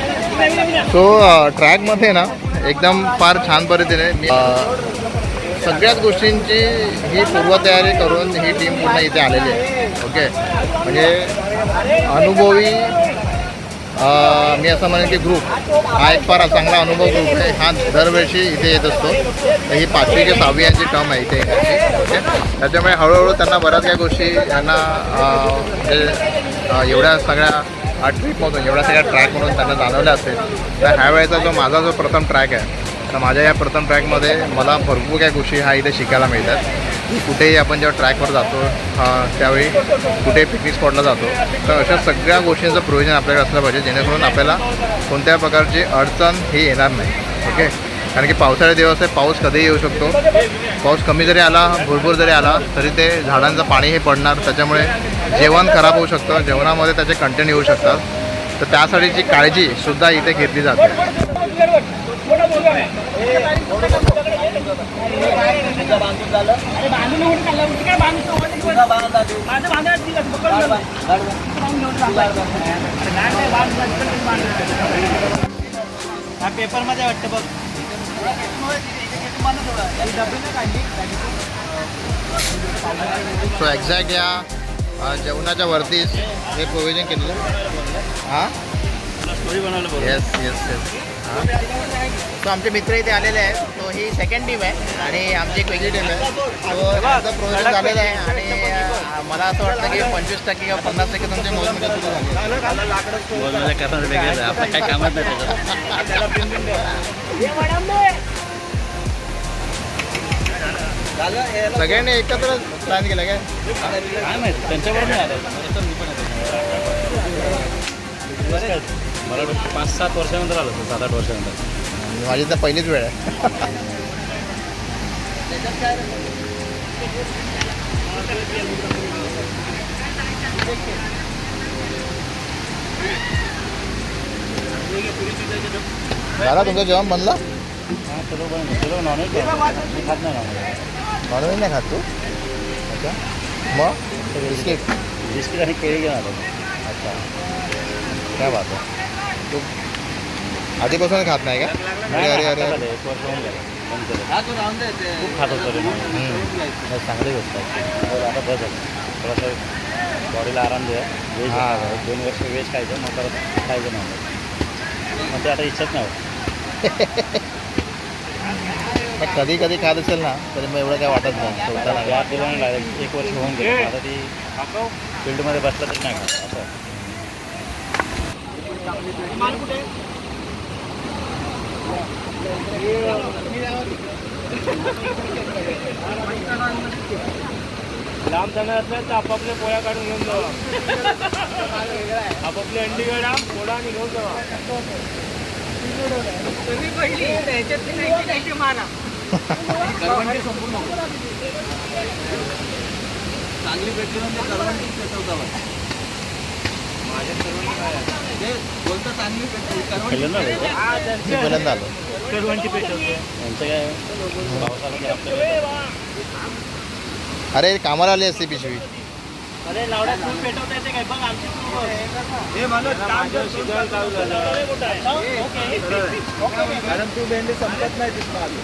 सो ट्रॅकमध्ये ना एकदम फार छान पद्धतीने सगळ्याच गोष्टींची ही पूर्वतयारी करून ही टीम पूर्ण इथे आलेली आहे. ओके, म्हणजे अनुभवी, मी असं म्हणेन की ग्रुप हा एक फार चांगला अनुभव ग्रुप आहे. हा दरवर्षी इथे येत असतो. तर ही 5वी ते 6वी यांची टर्म आहे इथे येण्याची. ओके, त्याच्यामुळे हळूहळू त्यांना बऱ्याच काही गोष्टी यांना एवढ्या सगळ्या ट्रीपमधून, एवढ्या सगळ्या ट्रॅकमधून त्यांना जाणवल्या असेल. तर ह्या वेळेचा जो माझा जो प्रथम ट्रॅक आहे, तर माझ्या या प्रथम ट्रॅकमध्ये मला भरपूर काही गोष्टी ह्या इथे शिकायला मिळतात. कुठेही आपण जेव्हा ट्रॅकवर जातो त्यावेळी कुठेही पिकनिक स्पॉटला जातो तर अशा सगळ्या गोष्टींचं प्रोव्हिजन आपल्याकडे असलं पाहिजे, जेणेकरून आपल्याला कोणत्या प्रकारची अडचण ही येणार नाही. ओके, कारण की पावसाळे दिवस आहे, पाऊस कधीही येऊ शकतो. पाऊस कमी जरी आला, भरपूर जरी आला तरी ते झाडांचं पाणी हे पडणार, त्याच्यामुळे जेवण खराब होऊ शकतं, जेवणामध्ये त्याचे कंटेंट येऊ शकतात. तर त्यासाठीची काळजीसुद्धा इथे घेतली जाते. बांधून झालं. पेपरमध्ये वाटतं बघ. सो एक्झॅक्ट या जेवणाच्या वरतीच हे प्रोव्हिजन केलेलं. हां, येस येस येस. हां, तो आमचे मित्र इथे आलेले आहेत. तो ही सेकंड टीम आहे आणि आमची एक वेगळी टीम आहे. तो त्यांचं प्रोजेक्ट झालेलं आहे आणि मला असं वाटतं की 25% किंवा 50% तुमचे मोजमध्ये सुरू झाले. सगळ्यांनी एकत्र प्लॅन केला काय? त्यांच्याबरोबर नाही आलं. मला 5-7 वर्षानंतर आलं, 7-8 वर्षानंतर. माझी तर पहिलीच वेळ आहे. झाला तुमचं जेवण बनलं? हां, चलो नॉनव्हेज खात नाही नॉनव्हेज. नॉनव्हेज नाही खात तू? अच्छा, मग बिस्किट बिस्किट आणि केळी घेऊन आलो. अच्छा, काय बात आहे. तू आधीपासून खात नाही का? अरे अरे अरे अरे. 1 वर्ष होऊन गेलं बंद केलं. खूप खात होतो रे नॉनव्हेज. चांगली गोष्ट आहे. तर आता बस झालं. थोडंसं बॉडीला आराम द्या. व्हेज हां. 2 वर्ष व्हेज खायचं, मग परत खायचं नॉनव्हेज. मग ते आता इच्छाच नाही होत. पण कधी कधी खात असेल ना तरी मग एवढं काय वाटत नाही. सोडताना या दिवाणी लागेल 1 वर्ष होऊन गेलं. आता ती फील्डमध्ये बसलं तरी नाही खात असं. लांब जाणार असलं तर आपापल्या पोळ्या काढून घेऊन जावा. आपापली अंडी काढा, पोळा आणि घेऊन जावा. तुम्ही पहिली ह्याच्यातली मारा. करवंटी संपूर्ण चांगली भेटली म्हणजे करवंटी पेटवता. माझ्या करवंटी बोलतं चांगली भेटली करवंटी. मी पहिल्यांदा आलो. करवंटी पेटवते. यांचं काय पावसामध्ये आपल्याला अरे कामाला आली असते पिशवी. अरे लावड्या फुल पेटवता येते काय बघ आमची हे मला काम कर. शिजवायला चालू झालं. कारण तू भेंडी संपत नाही तिथं आधी.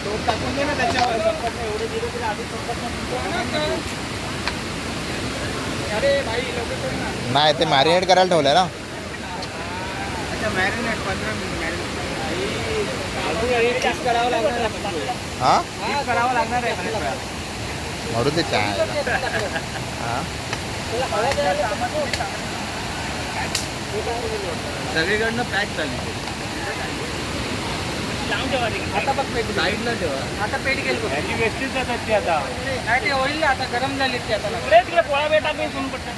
तो टाकून दे ना त्याच्यावर. संपत नाही एवढे दिले तरी आधी संपत नाही. अरे भाई लोकेशन ना. नाही ते मॅरिनेट करायला ठेवलं ना. अच्छा मॅरिनेट 15 मिनिट मॅरिनेट करावं लागणार आहे. हां, करावं लागणार आहे. म्हणून ते चहा हां. सगळीकडनं पॅक झाली. आता बघ पेट साईडला ठेवा. आता पेट गेली बघ. वेस्टीच जातात ती आता. नाही ते होईल आता गरम झाली ती आता. तिकडे पोळा बेट टाकून सोडून पडतात.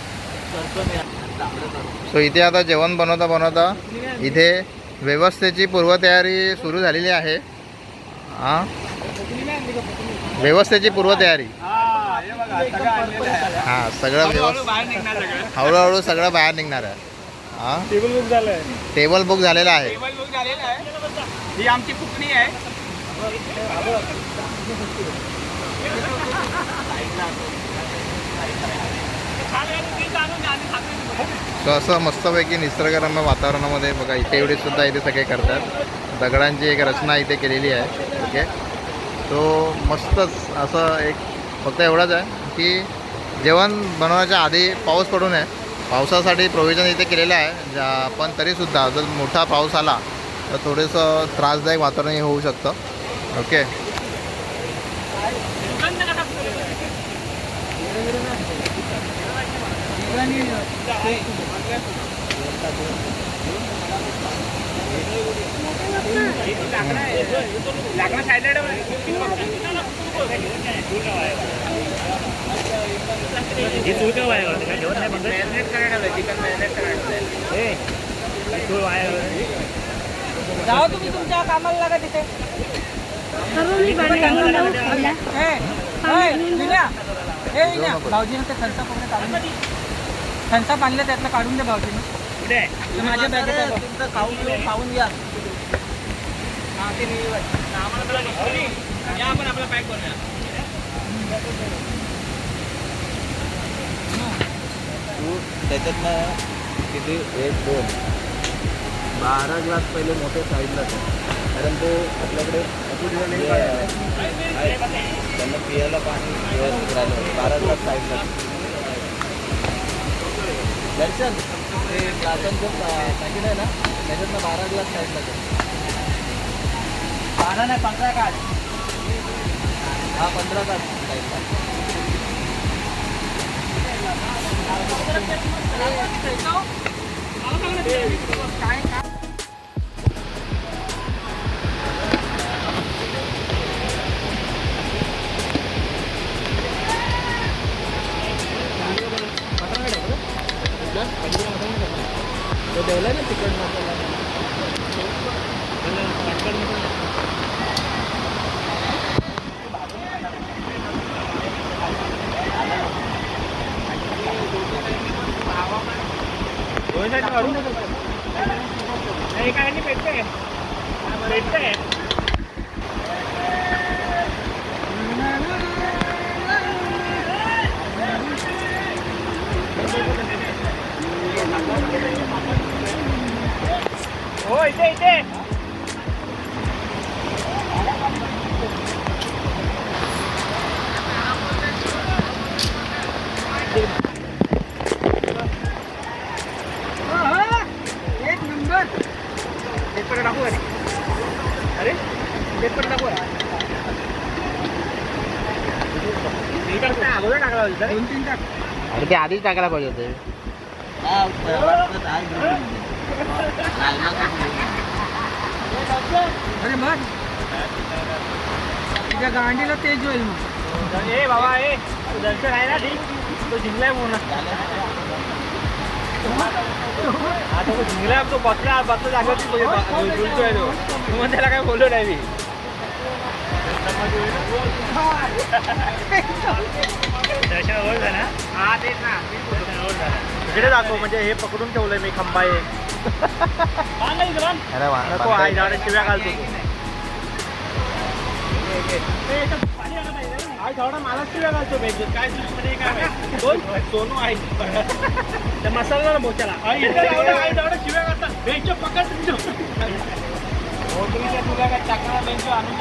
सो इथे आता जेवण बनवता बनवता इथे व्यवस्थेची पूर्वतयारी सुरू झालेली आहे. हां, व्यवस्थेची पूर्वतयारी. हां, सगळं व्यवस्थित बाहेर निघणार सगळं. हळूहळू सगळं बाहेर निघणार आहे. हां, टेबल बुक झालंय. टेबल बुक झालेला आहे. टेबल बुक झालेलं आहे. ही आमची फुकणी आहे. सो असं मस्तपैकी निसर्गरम्य वातावरणामध्ये बघा इथे एवढे सुद्धा इथे सगळे करतात. दगडांची एक रचना इथे केलेली आहे. ओके, तो मस्तच असं एक फक्त एवढंच आहे की जेवण बनवण्याच्या आधी पाऊस पडू नये. पावसासाठी प्रोव्हिजन इथे केलेलं आहे. पण तरीसुद्धा जर मोठा पाऊस आला तर थोडंसं त्रासदायक वातावरण होऊ शकतं. ओके, लाकडं साईडला ठेवा. ही तूळ काय वाया घालते? काय ठेवत नाही म्हणतात? मॅरिनेट करायला हवं. चिकन मॅरिनेट करायला तूळ वाया जावा तुम्ही तुमच्या कामाला लागा तिथे. भाऊजीनं ते थंडा वगैरे काढून थंडा बांधलं त्यातलं काढून दे भाऊजीनं. कुठे माझ्या बॅगेत तुमचं खाऊन घ्या. आपण आपला पॅक करूया. तू त्याच्यातनं किती 1, 2, 12 ग्लास पहिले मोठे साईडला ठेव. कारण तो आपल्याकडे त्यांना पियाला पाणी व्यवस्थित राहिलं. 12 ग्लास साईडला. दर्शन ते ग्लासांचं पॅकेट आहे ना त्याच्यातनं 12 ग्लास साईडला ठेव. 12 नाही 15 काढ. हा 15 काढ. हो इथे इथे एक नंबर पेपर टाकू अरे पेपर टाकू अगोदर टाकला होता 2-3 टाक. अरे ते आधीच टाकायला पाहिजे होते. हा वाटतं आहे ग्रुप. अरे मग तुझ्या गांडीला तेज होईल मग. ए बाबा ए दर्शन आहे ना ठीक तो जिंकलाय म्हणून आता तो जिंकलाय तो बसला जागेवरती बोलतोय तो मग त्याला काय बोललो नाही मी. दर्शन ओळख झाला हा तेच ना इकडे दाखव म्हणजे हे पकडून ठेवलंय मी खंबा आहे. अरे वा, नको आई झाडे शिव्या घालतो आई झाडा मला शिव्या घालतो पाहिजे काय दुश्मनी काय सोनू आहे त्या मसाला बोचाला आई झाडा शिव्या घालतात बेंच पकड तुला काय टाकणार बेंच आणून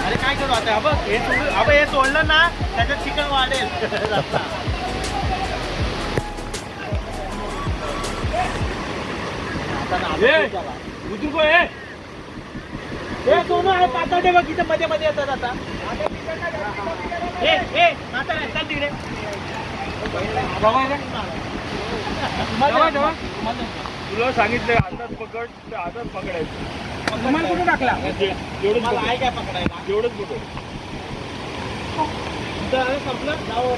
अरे काय करू आता बघ हे सोडलं ना त्याच्यात चिकन वाढेल. सोनू आहे पातळ बघ इथं मध्ये मध्ये येतात आता तिकडे तुला सांगितलं हातात पकड हातात पकडायचं तुम्हाला कुठे टाकला एवढंच आहे काय पकडायला एवढंच बघ संपलं जाऊ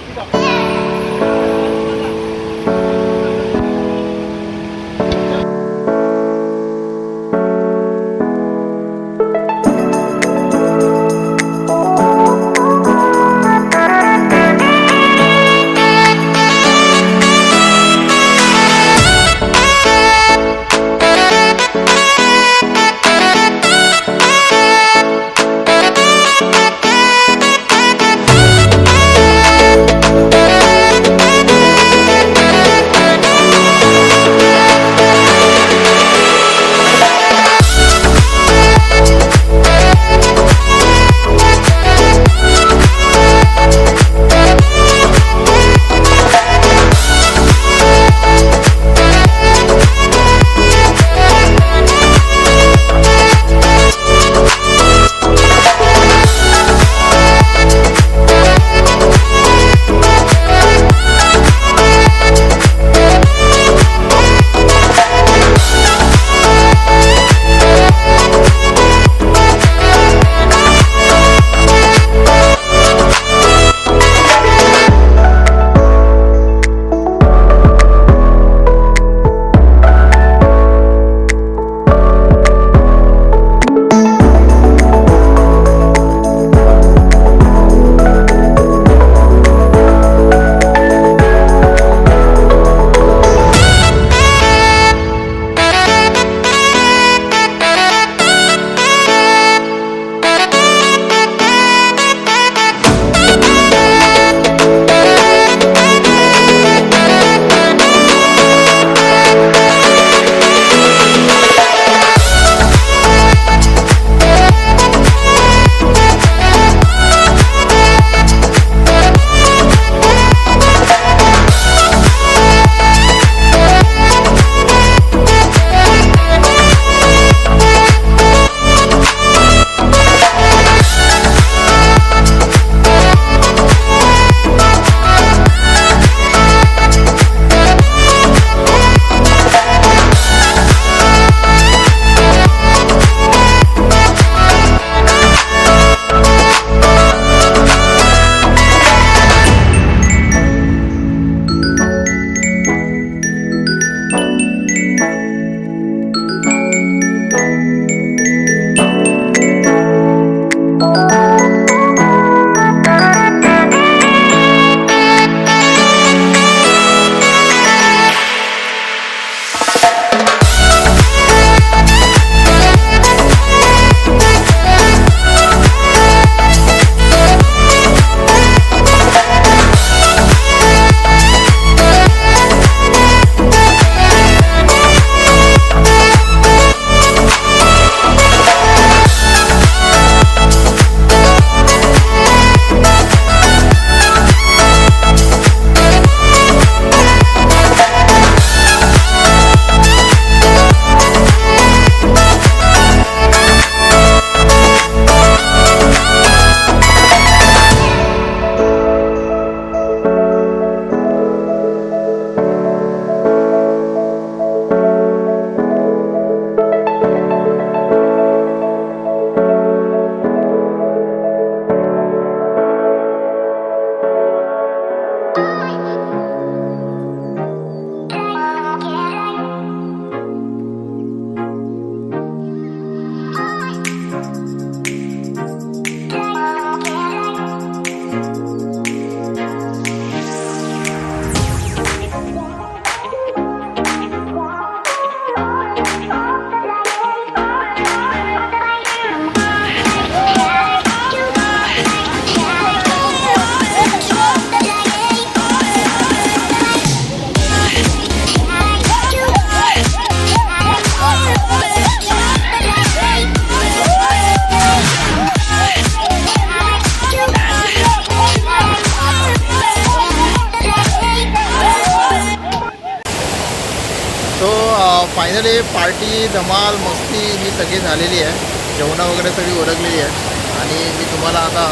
फायनली पार्टी धमाल मस्ती ही सगळी झालेली आहे. जेवणं वगैरे सगळी ओळखलेली आहे आणि मी तुम्हाला आता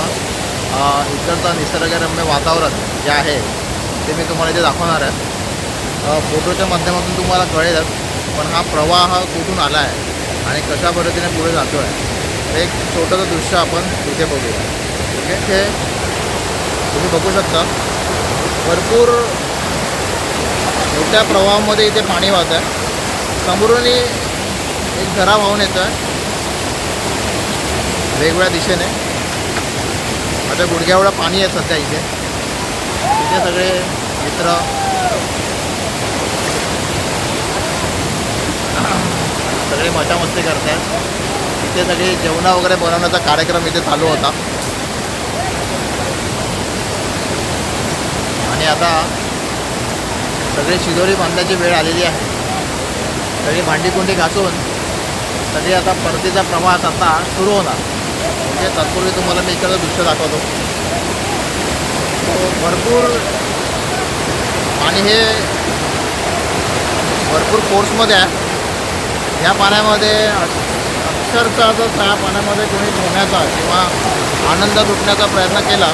इकडचं निसर्गरम्य वातावरण जे आहे ते मी तुम्हाला इथे दाखवणार आहे. फोटोच्या माध्यमातून तुम्हाला कळेलच, पण हा प्रवाह कुठून आला आहे आणि कशा पद्धतीने पुढे जातो आहे एक छोटंसं दृश्य आपण इथे बघूया. ओके, हे तुम्ही बघू शकता भरपूर मोठ्या प्रवाहामध्ये इथे पाणी वाहत आहे. समोरून एक झरा वाहून येतो आहे वेगवेगळ्या दिशेने. माझ्या गुडघ्याएवढं पाणी आहे सध्या इथे. इथे सगळे मित्र सगळे मजा मस्ती करत आहेत. इथे सगळे जेवणं वगैरे बनवण्याचा कार्यक्रम इथे चालू होता आणि आता सगळे शिदोरी बांधण्याची वेळ आलेली आहे. सगळी भांडीकुंडी घासून सगळी आता परतीचा प्रवास आता सुरू होणार. म्हणजे तत्पूर्वी तुम्हाला मी इकडचं दृश्य दाखवतो. भरपूर आणि हे भरपूर फोर्समध्ये आहे. ह्या पाण्यामध्ये अक्षरशः जर त्या पाण्यामध्ये कोणी पोहण्याचा किंवा आनंद लुटण्याचा प्रयत्न केला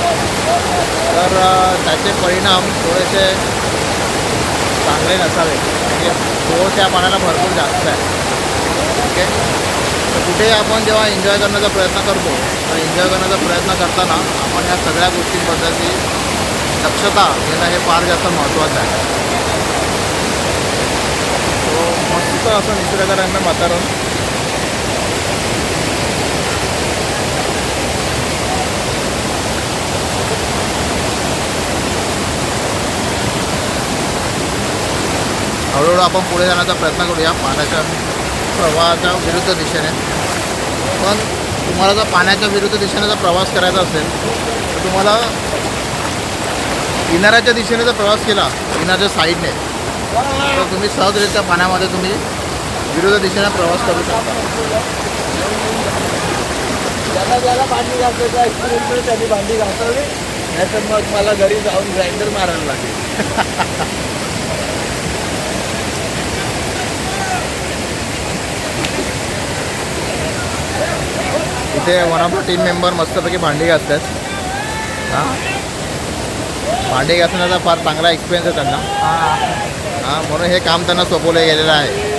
तर त्याचे परिणाम थोडेसे चांगले नसावे. म्हणजे फोर्स या पाण्याला भरपूर जास्त आहे. ओके, तर कुठेही आपण जेव्हा एन्जॉय करण्याचा प्रयत्न करतो तर एन्जॉय करण्याचा प्रयत्न करताना आपण ह्या सगळ्या गोष्टींबद्दलची दक्षता घेणं हे फार जास्त महत्त्वाचं आहे. तो मस्त असं निसर्गरम्य वातावरण. हळूहळू आपण पुढे जाण्याचा प्रयत्न करूया पाण्याच्या प्रवाहाच्या विरुद्ध दिशेने. पण तुम्हाला जर पाण्याच्या विरुद्ध दिशेने जर प्रवास करायचा असेल तर तुम्हाला किनाऱ्याच्या दिशेने जर प्रवास केला किनाऱ्याच्या साईडने तर तुम्ही सहजरित्या पाण्यामध्ये तुम्ही विरुद्ध दिशेने प्रवास करू शकता. ज्याला भांडी घासायचा एक्सपिरियन्स त्यांनी भांडी घासावी, नाही तर मग मला घरी जाऊन ग्राइंडर मारायला लागेल. इथे one of the team member मस्तपैकी भांडी घासतात. हां, भांडी घासण्याचा फार चांगला एक्सपिरियन्स आहे त्यांना. हां, म्हणून हे काम त्यांना सोपवलं गेलेलं आहे.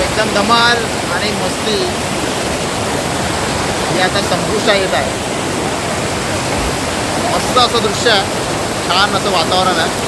एकदम धमाल आणि मस्ती ही आता संपुष्टात येत आहे. मस्त असं दृश्य आहे, छान असं वातावरण आहे.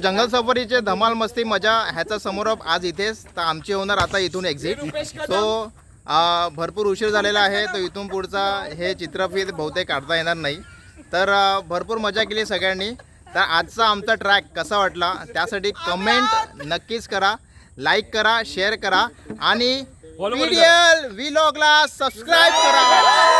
जंगल सफारीचे धमाल मस्ती मजा ह्याचा समारोप आज इथेच. तर आमची होणार आता इथून एक्झिट. सो भरपूर उशीर झालेला आहे. तर इथून पुढचा हे चित्रफित बहुतेक काढता येणार नाही. तर भरपूर मजा केली सगळ्यांनी. तर आजचा आमचा ट्रॅक कसा वाटला त्यासाठी कमेंट नक्कीच करा, लाईक करा, शेअर करा आणि व्हिडिओ व्लॉगला सबस्क्राईब करा.